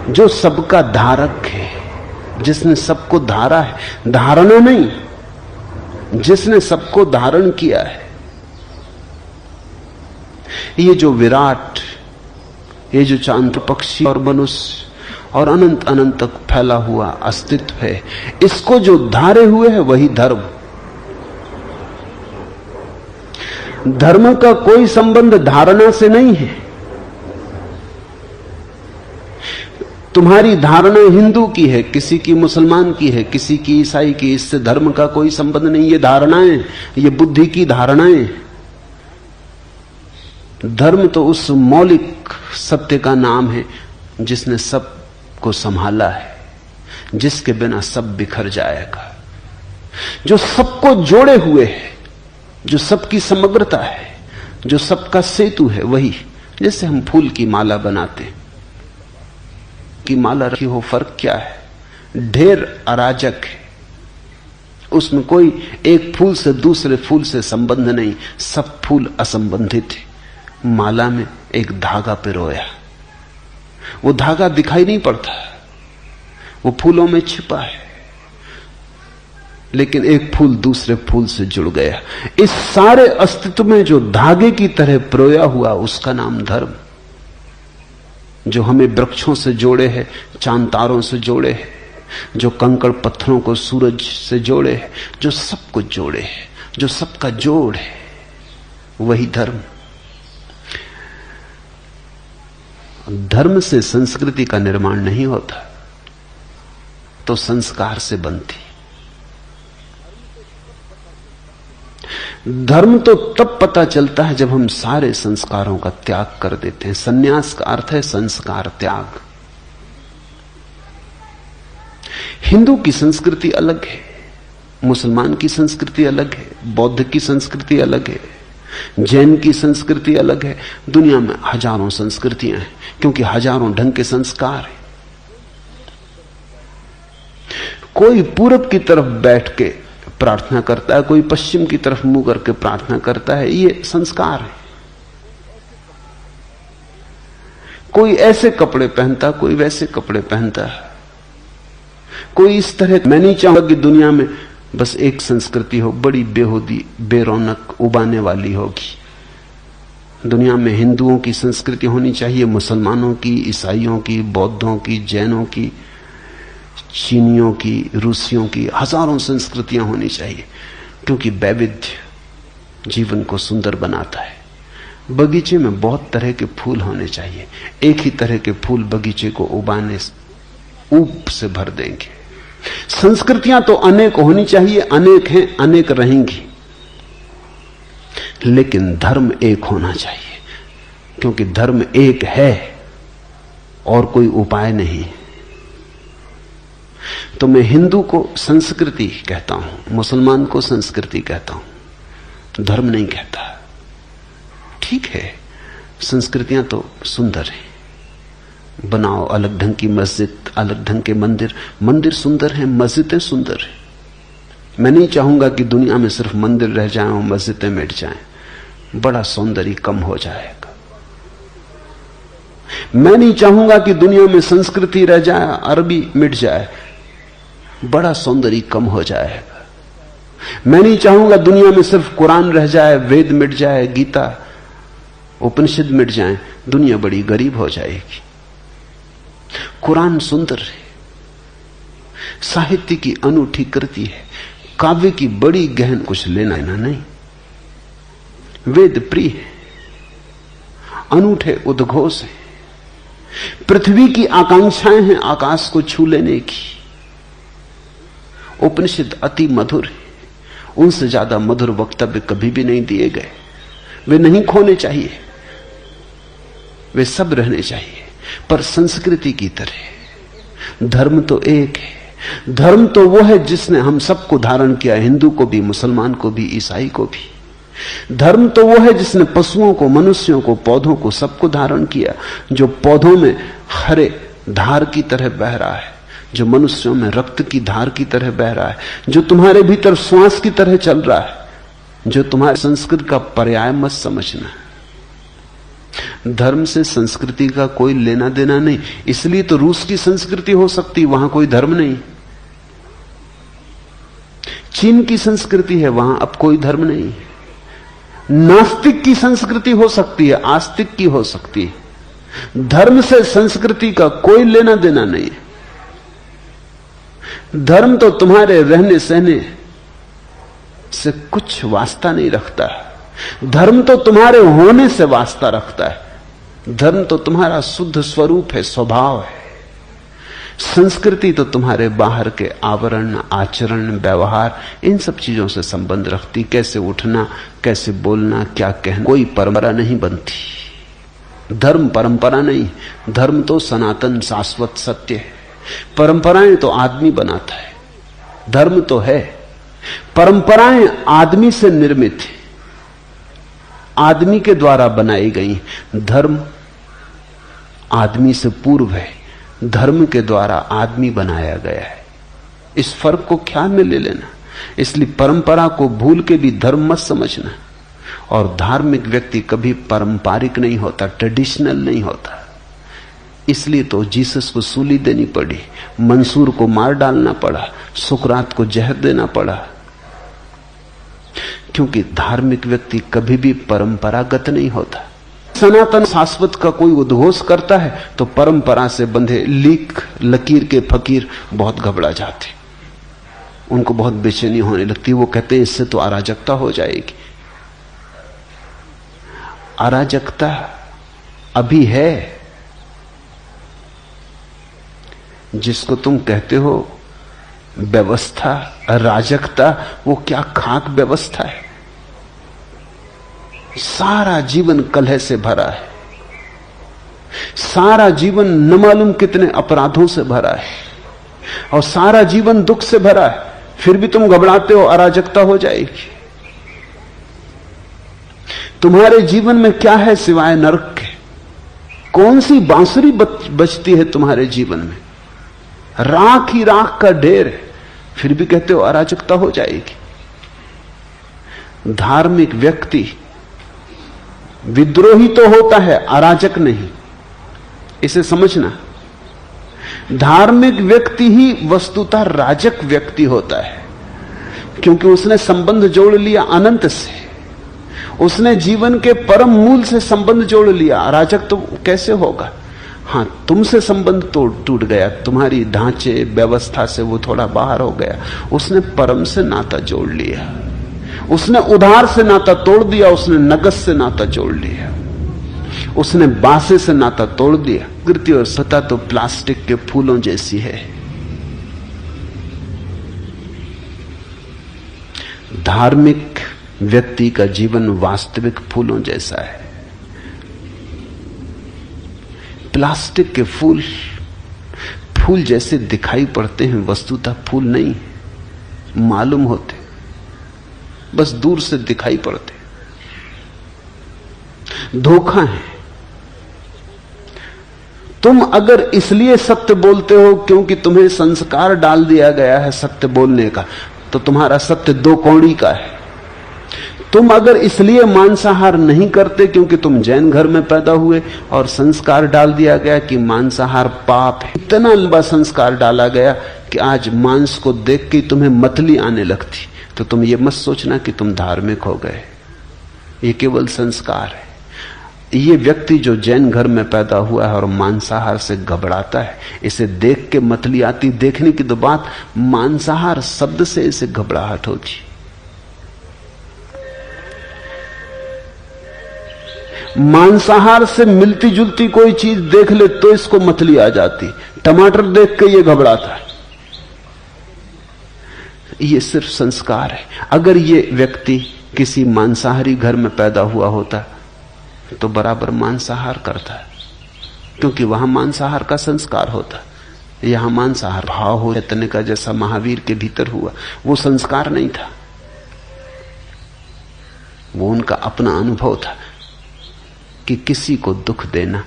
जो सबका धारक है, जिसने सबको धारा है। धारणा नहीं, जिसने सबको धारण किया है। ये जो विराट, ये जो चांद पक्षी और मनुष्य और अनंत अनंत तक फैला हुआ अस्तित्व है, इसको जो धारे हुए है वही धर्म। धर्म का कोई संबंध धारणा से नहीं है। तुम्हारी धारणा हिंदू की है, किसी की मुसलमान की है, किसी की ईसाई की, इससे धर्म का कोई संबंध नहीं। ये धारणाएं, ये बुद्धि की धारणाएं। धर्म तो उस मौलिक सत्य का नाम है जिसने सब को संभाला है, जिसके बिना सब बिखर जाएगा, जो सबको जोड़े हुए है, जो सबकी समग्रता है, जो सबका सेतु है। वही, जैसे हम फूल की माला बनाते, की माला रखी हो, फर्क क्या है? ढेर अराजक है, उसमें कोई एक फूल से दूसरे फूल से संबंध नहीं, सब फूल असंबंधित है। माला में एक धागा पिरोया, वो धागा दिखाई नहीं पड़ता, वो फूलों में छिपा है, लेकिन एक फूल दूसरे फूल से जुड़ गया। इस सारे अस्तित्व में जो धागे की तरह पिरोया हुआ, उसका नाम धर्म। जो हमें वृक्षों से जोड़े है, चांद तारों से जोड़े है, जो कंकड़ पत्थरों को सूरज से जोड़े है, जो सबको जोड़े है, जो सबका जोड़ है, वही धर्म। धर्म से संस्कृति का निर्माण नहीं होता, तो संस्कार से बनती। धर्म तो तब पता चलता है जब हम सारे संस्कारों का त्याग कर देते हैं। सन्यास का अर्थ है संस्कार त्याग। हिंदू की संस्कृति अलग है, मुसलमान की संस्कृति अलग है, बौद्ध की संस्कृति अलग है, जैन की संस्कृति अलग है। दुनिया में हजारों संस्कृतियां हैं, क्योंकि हजारों ढंग के संस्कार हैं। कोई पूरब की तरफ बैठ के प्रार्थना करता है, कोई पश्चिम की तरफ मुंह करके प्रार्थना करता है, ये संस्कार है। कोई ऐसे कपड़े पहनता, कोई वैसे कपड़े पहनता है, कोई इस तरह। मैं नहीं चाहूंगा कि दुनिया में बस एक संस्कृति हो, बड़ी बेहूदी, बेरौनक, उबाने वाली होगी। दुनिया में हिंदुओं की संस्कृति होनी चाहिए, मुसलमानों की, ईसाइयों की, बौद्धों की, जैनों की, चीनियों की, रूसियों की, हजारों संस्कृतियां होनी चाहिए, क्योंकि वैविध्य जीवन को सुंदर बनाता है। बगीचे में बहुत तरह के फूल होने चाहिए, एक ही तरह के फूल बगीचे को उबाने ऊप से भर देंगे। संस्कृतियां तो अनेक होनी चाहिए, अनेक हैं, अनेक रहेंगी, लेकिन धर्म एक होना चाहिए, क्योंकि धर्म एक है और कोई उपाय नहीं। तो मैं हिंदू को संस्कृति कहता हूं, मुसलमान को संस्कृति कहता हूं, धर्म नहीं कहता। ठीक है, संस्कृतियां तो सुंदर हैं, बनाओ अलग ढंग की मस्जिद, अलग ढंग के मंदिर। मंदिर सुंदर हैं, मस्जिदें सुंदर हैं। मैं नहीं चाहूंगा कि दुनिया में सिर्फ मंदिर रह जाएं और मस्जिदें मिट जाएं, बड़ा सौंदर्य कम हो जाएगा। मैं नहीं चाहूंगा कि दुनिया में संस्कृति रह जाए, अरबी मिट जाए, बड़ा सौंदर्य कम हो जाएगा। मैं नहीं चाहूंगा दुनिया में सिर्फ कुरान रह जाए, वेद मिट जाए, गीता उपनिषद मिट जाए, दुनिया बड़ी गरीब हो जाएगी। कुरान सुंदर है, साहित्य की अनूठी कृति है, काव्य की बड़ी गहन कुछ लेना ना नहीं। वेद प्रिय है, अनूठे उद्घोष है, पृथ्वी की आकांक्षाएं हैं आकाश को छू लेने की। उपनिषद अति मधुर है, उनसे ज्यादा मधुर वक्तव्य कभी भी नहीं दिए गए, वे नहीं खोने चाहिए। वे सब रहने चाहिए, पर संस्कृति की तरह। धर्म तो एक है। धर्म तो वो है जिसने हम सबको धारण किया, हिंदू को भी, मुसलमान को भी, ईसाई को भी। धर्म तो वो है जिसने पशुओं को, मनुष्यों को, पौधों को, सबको धारण किया। जो पौधों में हरे धार की तरह बह रहा है, जो मनुष्यों में रक्त की धार की तरह बह रहा है, जो तुम्हारे भीतर श्वास की तरह चल रहा है, जो तुम्हारे संस्कृति का पर्याय मत समझना। धर्म से संस्कृति का कोई लेना देना नहीं। इसलिए तो रूस की संस्कृति हो सकती, वहां कोई धर्म नहीं। चीन की संस्कृति है, वहां अब कोई धर्म नहीं। नास्तिक की संस्कृति हो सकती है, आस्तिक की हो सकती है। धर्म से संस्कृति का कोई लेना देना नहीं। धर्म तो तुम्हारे रहने सहने से कुछ वास्ता नहीं रखता। धर्म तो तुम्हारे होने से वास्ता रखता है। धर्म तो तुम्हारा शुद्ध स्वरूप है, स्वभाव है। संस्कृति तो तुम्हारे बाहर के आवरण, आचरण, व्यवहार, इन सब चीजों से संबंध रखती। कैसे उठना, कैसे बोलना, क्या कहना, कोई परंपरा नहीं बनती। धर्म परंपरा नहीं, धर्म तो सनातन शाश्वत सत्य है। परंपराएं तो आदमी बनाता है, धर्म तो है। परंपराएं आदमी से निर्मित है, आदमी के द्वारा बनाई गई। धर्म आदमी से पूर्व है, धर्म के द्वारा आदमी बनाया गया है। इस फर्क को ख्याल में ले लेना। इसलिए परंपरा को भूल के भी धर्म मत समझना। और धार्मिक व्यक्ति कभी पारंपरिक नहीं होता, ट्रेडिशनल नहीं होता। इसलिए तो जीसस को सूली देनी पड़ी, मंसूर को मार डालना पड़ा, सुकरात को जहर देना पड़ा, क्योंकि धार्मिक व्यक्ति कभी भी परंपरागत नहीं होता। सनातन शाश्वत का कोई उद्घोष करता है तो परंपरा से बंधे लीक लकीर के फकीर बहुत घबरा जाते, उनको बहुत बेचैनी होने लगती। वो कहते हैं इससे तो अराजकता हो जाएगी। अराजकता अभी है। जिसको तुम कहते हो व्यवस्था, अराजकता, वो क्या खाक व्यवस्था है। सारा जीवन कलह से भरा है, सारा जीवन न मालूम कितने अपराधों से भरा है, और सारा जीवन दुख से भरा है। फिर भी तुम घबराते हो अराजकता हो जाएगी। तुम्हारे जीवन में क्या है सिवाय नरक के? कौन सी बांसुरी बजती है तुम्हारे जीवन में? राख ही राख का ढेर है, फिर भी कहते हो अराजकता हो जाएगी। धार्मिक व्यक्ति विद्रोही तो होता है, अराजक नहीं। इसे समझना। धार्मिक व्यक्ति ही वस्तुतः राजक व्यक्ति होता है, क्योंकि उसने संबंध जोड़ लिया अनंत से, उसने जीवन के परम मूल से संबंध जोड़ लिया। अराजक तो कैसे होगा? हां, तुमसे संबंध तो टूट गया, तुम्हारी ढांचे व्यवस्था से वो थोड़ा बाहर हो गया। उसने परम से नाता जोड़ लिया, उसने उधार से नाता तोड़ दिया, उसने नगद से नाता जोड़ लिया, उसने बासे से नाता तोड़ दिया। कृति और सत्ता तो प्लास्टिक के फूलों जैसी है। धार्मिक व्यक्ति का जीवन वास्तविक फूलों जैसा है। प्लास्टिक के फूल फूल जैसे दिखाई पड़ते हैं, वस्तुतः फूल नहीं मालूम होते, बस दूर से दिखाई पड़ते, धोखा है। तुम अगर इसलिए सत्य बोलते हो क्योंकि तुम्हें संस्कार डाल दिया गया है सत्य बोलने का, तो तुम्हारा सत्य दो कौड़ी का है। तुम अगर इसलिए मांसाहार नहीं करते क्योंकि तुम जैन घर में पैदा हुए और संस्कार डाल दिया गया कि मांसाहार पाप है, इतना लंबा संस्कार डाला गया कि आज मांस को देख के तुम्हें मतली आने लगती, तो तुम ये मत सोचना कि तुम धार्मिक हो गए। ये केवल संस्कार है। ये व्यक्ति जो जैन घर में पैदा हुआ है और मांसाहार से घबराता है, इसे देख के मतली आती, देखने की तो बात, मांसाहार शब्द से इसे घबराहट होती। मांसाहार से मिलती जुलती कोई चीज देख ले तो इसको मतली आ जाती। टमाटर देख के ये घबराता है। ये सिर्फ संस्कार है। अगर ये व्यक्ति किसी मांसाहारी घर में पैदा हुआ होता तो बराबर मांसाहार करता है। क्योंकि वहां मांसाहार का संस्कार होता, यहां मांसाहार भाव हो चैतन्य का जैसा महावीर के भीतर हुआ, वो संस्कार नहीं था, वो उनका अपना अनुभव था कि किसी को दुख देना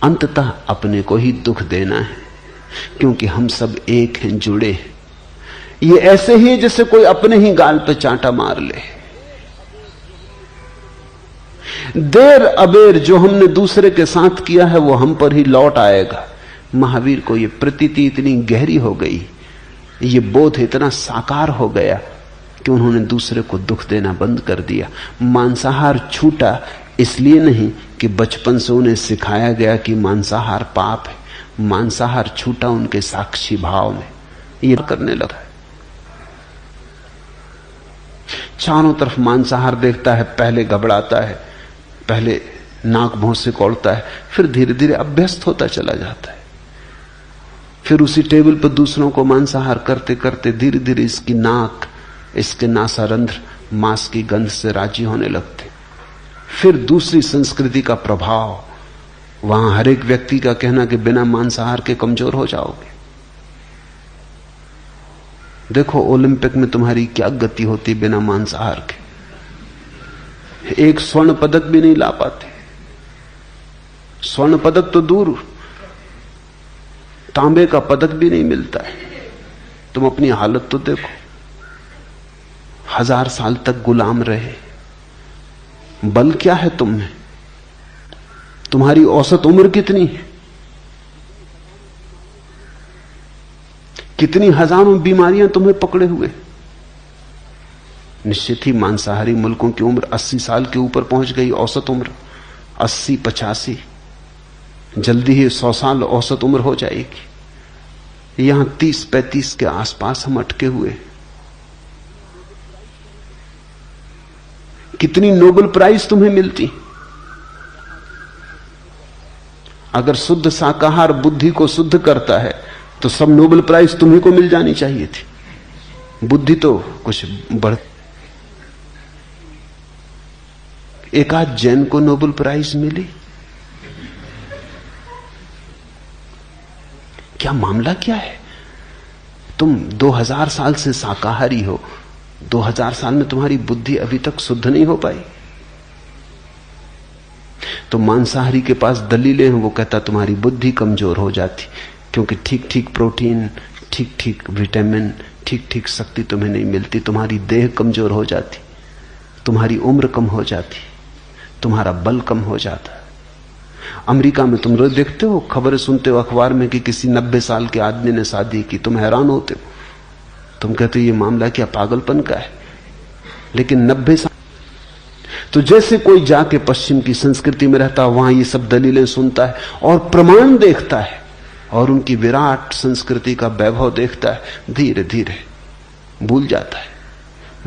अंततः अपने को ही दुख देना है, क्योंकि हम सब एक हैं, जुड़े हैं। ये ऐसे ही है जैसे कोई अपने ही गाल पे चांटा मार ले। देर अबेर जो हमने दूसरे के साथ किया है वो हम पर ही लौट आएगा। महावीर को ये प्रतीति इतनी गहरी हो गई, ये बोध इतना साकार हो गया कि उन्होंने दूसरे को दुख देना बंद कर दिया। मांसाहार छूटा इसलिए नहीं कि बचपन से उन्हें सिखाया गया कि मांसाहार पाप है, मांसाहार छूटा उनके साक्षी भाव में, ये करने लगा। चारों तरफ मांसाहार देखता है, पहले घबराता है, पहले नाक भौं से कौड़ता है, फिर धीरे धीरे अभ्यस्त होता चला जाता है। फिर उसी टेबल पर दूसरों को मांसाहार करते करते धीरे धीरे इसकी नाक, इसके नासारंध्र मांस की गंध से राजी होने लगते। फिर दूसरी संस्कृति का प्रभाव, वहां हर एक व्यक्ति का कहना कि बिना मांसाहार के कमजोर हो जाओगे। देखो ओलंपिक में तुम्हारी क्या गति होती बिना मांसाहार के, एक स्वर्ण पदक भी नहीं ला पाते। स्वर्ण पदक तो दूर, तांबे का पदक भी नहीं मिलता है। तुम अपनी हालत तो देखो, 1000 साल तक गुलाम रहे, बल क्या है तुम में? तुम्हारी औसत उम्र कितनी है? कितनी हजारों बीमारियां तुम्हें पकड़े हुए। निश्चित ही मांसाहारी मुल्कों की उम्र 80 साल के ऊपर पहुंच गई, औसत उम्र 80-85, जल्दी ही 100 साल औसत उम्र हो जाएगी। यहां 30-35 के आसपास हम अटके हुए। कितनी नोबेल प्राइज तुम्हें मिलती। अगर शुद्ध शाकाहार बुद्धि को शुद्ध करता है तो सब नोबेल प्राइज तुम्ही को मिल जानी चाहिए थी। बुद्धि तो कुछ बढ़, एक आध जैन को नोबेल प्राइज मिली। क्या मामला क्या है? तुम 2000 साल से शाकाहारी हो, 2000 साल में तुम्हारी बुद्धि अभी तक शुद्ध नहीं हो पाई। तो मांसाहारी के पास दलीलें हैं, वो कहता तुम्हारी बुद्धि कमजोर हो जाती, क्योंकि ठीक ठीक प्रोटीन, ठीक ठीक विटामिन, ठीक ठीक शक्ति तुम्हें नहीं मिलती, तुम्हारी देह कमजोर हो जाती, तुम्हारी उम्र कम हो जाती, तुम्हारा बल कम हो जाता। अमेरिका में तुम रोज देखते हो, खबरें सुनते हो अखबार में कि किसी 90 साल के आदमी ने शादी की, तुम हैरान होते हो, तुम कहते हो ये मामला क्या पागलपन का है। लेकिन 90 साल, तो जैसे कोई जाके पश्चिम की संस्कृति में रहता, वहां ये सब दलीलें सुनता है और प्रमाण देखता है और उनकी विराट संस्कृति का वैभव देखता है, धीरे धीरे भूल जाता है।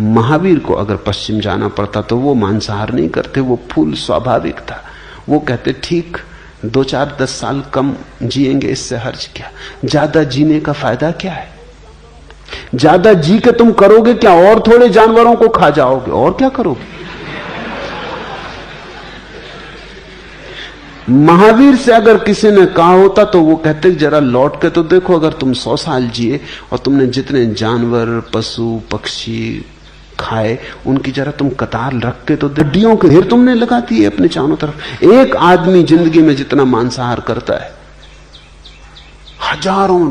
महावीर को अगर पश्चिम जाना पड़ता तो वो मांसाहार नहीं करते, वो फूल स्वाभाविक था। वो कहते ठीक 2-4-10 साल कम जिएंगे, इससे हर्ज क्या, ज्यादा जीने का फायदा क्या है? ज्यादा जी के तुम करोगे क्या? और थोड़े जानवरों को खा जाओगे, और क्या करोगे? महावीर से अगर किसी ने कहा होता तो वो कहते जरा लौट के तो देखो, अगर तुम 100 साल जिए और तुमने जितने जानवर, पशु, पक्षी खाए उनकी जरा तुम कतार रख के तो हड्डियों के ढेर तुमने लगाती है अपने चारों तरफ। एक आदमी जिंदगी में जितना मांसाहार करता है, हजारों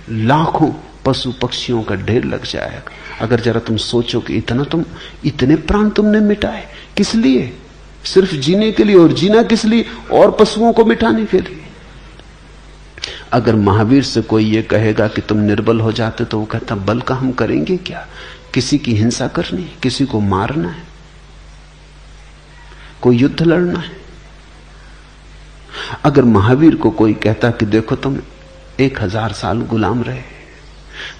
लाखों पशु पक्षियों का ढेर लग जाएगा। अगर जरा तुम सोचो कि इतने प्राण तुमने मिटाए, किस लिए? सिर्फ जीने के लिए। और जीना किस लिए? और पशुओं को मिटाने के लिए। अगर महावीर से कोई ये कहेगा कि तुम निर्बल हो जाते, तो वो कहता बल का हम करेंगे क्या? किसी की हिंसा करनी, किसी को मारना है, कोई युद्ध लड़ना है। अगर महावीर को कोई कहता कि देखो तुम 1000 साल गुलाम रहे,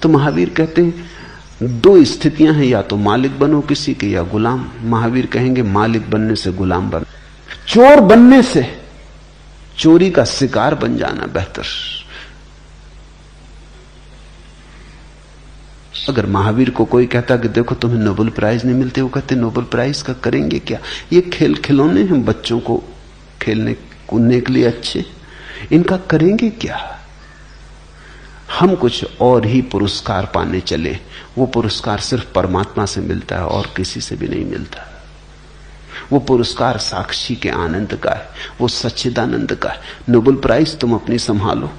तो महावीर कहते हैं 2 स्थितियां हैं, या तो मालिक बनो किसी के, या गुलाम। महावीर कहेंगे मालिक बनने से गुलाम बन, चोर बनने से चोरी का शिकार बन जाना बेहतर। अगर महावीर को कोई कहता कि देखो तुम्हें नोबेल प्राइज नहीं मिलते, वो कहते नोबेल प्राइज का करेंगे क्या? ये खेल खिलौने हैं बच्चों को खेलने कूदने के लिए अच्छे, इनका करेंगे क्या? हम कुछ और ही पुरस्कार पाने चले। वो पुरस्कार सिर्फ परमात्मा से मिलता है और किसी से भी नहीं मिलता। वो पुरस्कार साक्षी के आनंद का है, वो सच्चिदानंद का है। नोबेल प्राइज तुम अपनी संभालो,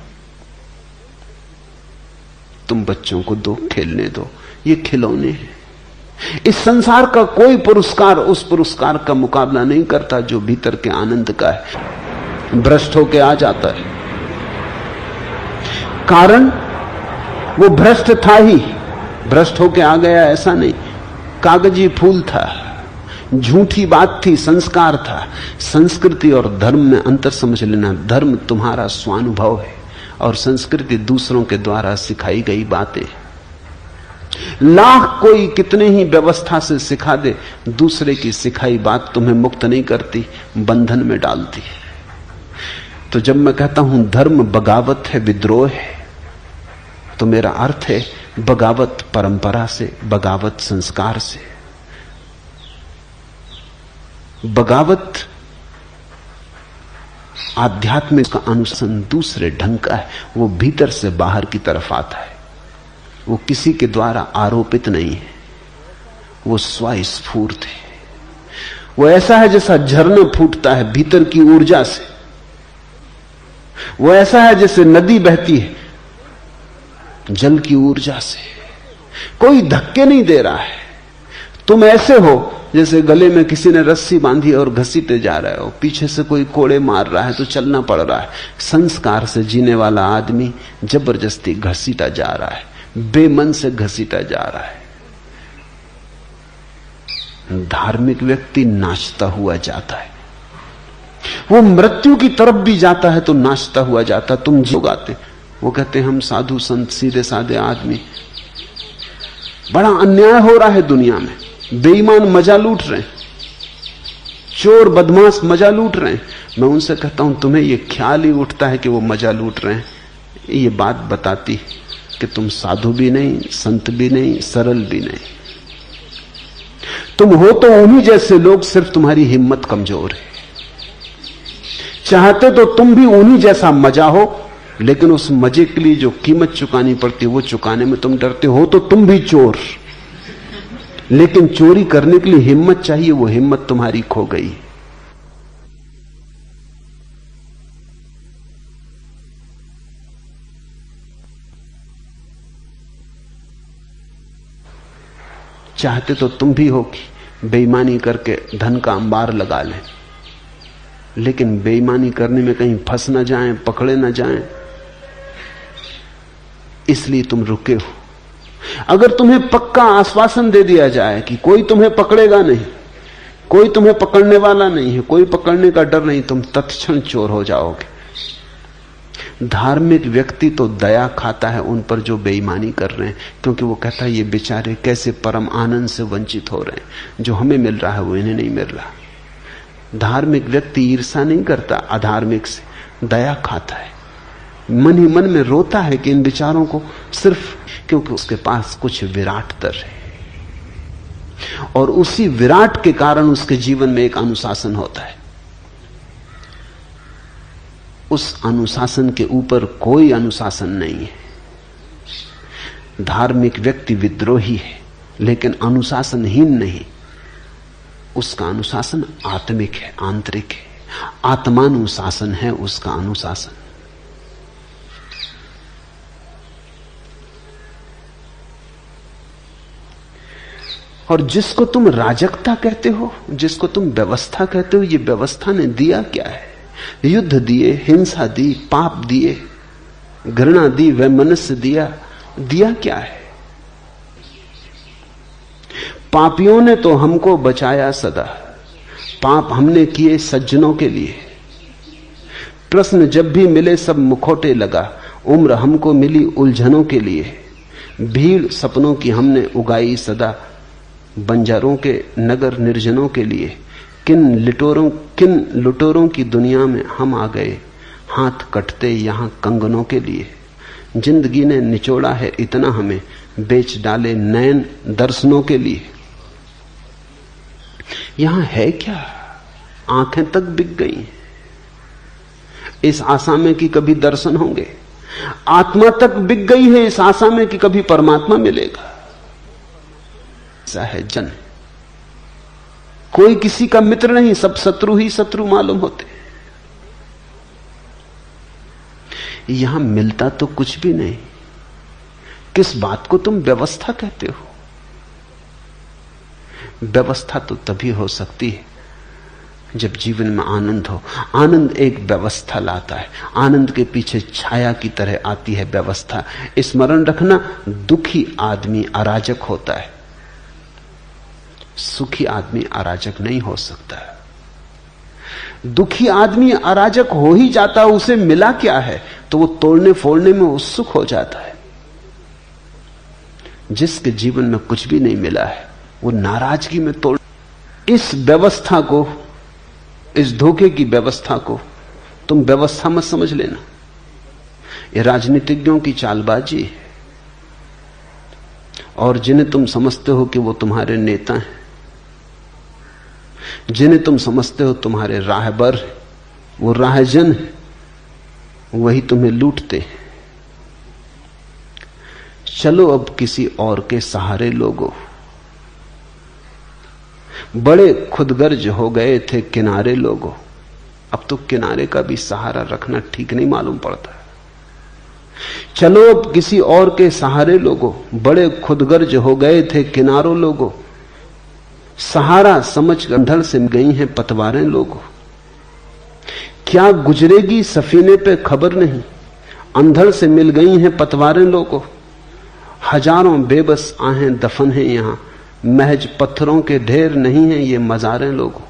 तुम बच्चों को दो, खेलने दो, ये खिलौने हैं। इस संसार का कोई पुरस्कार उस पुरस्कार का मुकाबला नहीं करता जो भीतर के आनंद का है। भ्रष्ट होके आ जाता है, कारण वो भ्रष्ट था ही, भ्रष्ट होके आ गया ऐसा नहीं। कागजी फूल था, झूठी बात थी, संस्कार था। संस्कृति और धर्म में अंतर समझ लेना। धर्म तुम्हारा स्वानुभव है और संस्कृति दूसरों के द्वारा सिखाई गई बातें। लाख कोई कितने ही व्यवस्था से सिखा दे, दूसरे की सिखाई बात तुम्हें मुक्त नहीं करती, बंधन में डालती। तो जब मैं कहता हूं धर्म बगावत है, विद्रोह है, तो मेरा अर्थ है बगावत परंपरा से, बगावत संस्कार से। बगावत आध्यात्मिक का अनुसंधान दूसरे ढंग का है। वो भीतर से बाहर की तरफ आता है, वो किसी के द्वारा आरोपित नहीं है, वो स्वस्फूर्त है। वो ऐसा है जैसा झरना फूटता है भीतर की ऊर्जा से। वो ऐसा है जैसे नदी बहती है जल की ऊर्जा से। कोई धक्के नहीं दे रहा है। तुम ऐसे हो जैसे गले में किसी ने रस्सी बांधी और घसीटे जा रहे हो, पीछे से कोई कोड़े मार रहा है तो चलना पड़ रहा है। संस्कार से जीने वाला आदमी जबरदस्ती घसीटा जा रहा है, बेमन से घसीटा जा रहा है। धार्मिक व्यक्ति नाचता हुआ जाता है, वो मृत्यु की तरफ भी जाता है तो नाचता हुआ जाता। तुम जो गाते, वो कहते हम साधु संत सीधे साधे आदमी, बड़ा अन्याय हो रहा है दुनिया में। बेईमान मजा लूट रहे हैं, चोर बदमाश मजा लूट रहे हैं। मैं उनसे कहता हूं तुम्हें यह ख्याल ही उठता है कि वो मजा लूट रहे हैं, ये बात बताती कि तुम साधु भी नहीं, संत भी नहीं, सरल भी नहीं। तुम हो तो उन्हीं जैसे लोग, सिर्फ तुम्हारी हिम्मत कमजोर है। चाहते तो तुम भी उन्हीं जैसा मजा हो, लेकिन उस मजे के लिए जो कीमत चुकानी पड़ती है वो चुकाने में तुम डरते हो। तो तुम भी चोर, लेकिन चोरी करने के लिए हिम्मत चाहिए, वो हिम्मत तुम्हारी खो गई। चाहते तो तुम भी हो कि बेईमानी करके धन का अंबार लगा लें, लेकिन बेईमानी करने में कहीं फंस ना जाएं, पकड़े ना जाएं, इसलिए तुम रुके हो। अगर तुम्हें पक्का आश्वासन दे दिया जाए कि कोई तुम्हें पकड़ेगा नहीं, कोई तुम्हें पकड़ने वाला नहीं है, कोई पकड़ने का डर नहीं, तुम तत्क्षण चोर हो जाओगे। धार्मिक व्यक्ति तो दया खाता है उन पर जो बेईमानी कर रहे हैं, क्योंकि वो कहता है ये बेचारे कैसे परम आनंद से वंचित हो रहे हैं, जो हमें मिल रहा है वो इन्हें नहीं मिल रहा। धार्मिक व्यक्ति ईर्ष्या नहीं करता अधार्मिक से, दया खाता है। मन ही मन में रोता है कि इन विचारों को, सिर्फ क्योंकि उसके पास कुछ विराटतर है, और उसी विराट के कारण उसके जीवन में एक अनुशासन होता है। उस अनुशासन के ऊपर कोई अनुशासन नहीं है। धार्मिक व्यक्ति विद्रोही है, लेकिन अनुशासनहीन नहीं। उसका अनुशासन आत्मिक है, आंतरिक है, आत्मानुशासन है उसका अनुशासन। और जिसको तुम राजकता कहते हो, जिसको तुम व्यवस्था कहते हो, ये व्यवस्था ने दिया क्या है? युद्ध दिए, हिंसा दी, पाप दिए, घृणा दी, वैमनस्य दिया। दिया क्या है? पापियों ने तो हमको बचाया सदा, पाप हमने किए सज्जनों के लिए। प्रश्न जब भी मिले सब मुखौटे लगा, उम्र हमको मिली उलझनों के लिए। भीड़ सपनों की हमने उगाई सदा, बंजारों के नगर निर्जनों के लिए। किन लुटोरों की दुनिया में हम आ गए, हाथ कटते यहां कंगनों के लिए। जिंदगी ने निचोड़ा है इतना हमें, बेच डाले नयन दर्शनों के लिए। यहां है क्या? आंखें तक बिक गई। इस आशा में कि कभी दर्शन होंगे। आत्मा तक बिक गई है इस आशा में कि कभी परमात्मा मिलेगा। ऐसा है जन, कोई किसी का मित्र नहीं, सब शत्रु ही शत्रु मालूम होते। यहां मिलता तो कुछ भी नहीं। किस बात को तुम व्यवस्था कहते हो? व्यवस्था तो तभी हो सकती है जब जीवन में आनंद हो। आनंद एक व्यवस्था लाता है। आनंद के पीछे छाया की तरह आती है व्यवस्था। स्मरण रखना, दुखी आदमी अराजक होता है, सुखी आदमी अराजक नहीं हो सकता। दुखी आदमी अराजक हो ही जाता, उसे मिला क्या है तो वो तोड़ने फोड़ने में उत्सुक हो जाता है। जिसके जीवन में कुछ भी नहीं मिला है वो नाराजगी में तोड़। इस व्यवस्था को, इस धोखे की व्यवस्था को तुम व्यवस्था मत समझ लेना। ये राजनीतिज्ञों की चालबाजी है। और जिन्हें तुम समझते हो कि वो तुम्हारे नेता हैं, जिन्हें तुम समझते हो तुम्हारे राहबर, वो राहजन, वही तुम्हें लूटते हैं। चलो अब किसी और के सहारे लोगों। बड़े खुदगर्ज हो गए थे किनारे लोगों, अब तो किनारे का भी सहारा रखना ठीक नहीं मालूम पड़ता। चलो अब किसी और के सहारे लोगों, बड़े खुदगर्ज हो गए थे किनारों लोगों। सहारा समझ अंधड़ से गई हैं पतवारें लोगों। क्या गुजरेगी सफीने पे खबर नहीं, अंधड़ से मिल गई हैं पतवारें लोगों। हजारों बेबस आहें दफन हैं यहां, महज पत्थरों के ढेर नहीं हैं ये मजारें लोगों।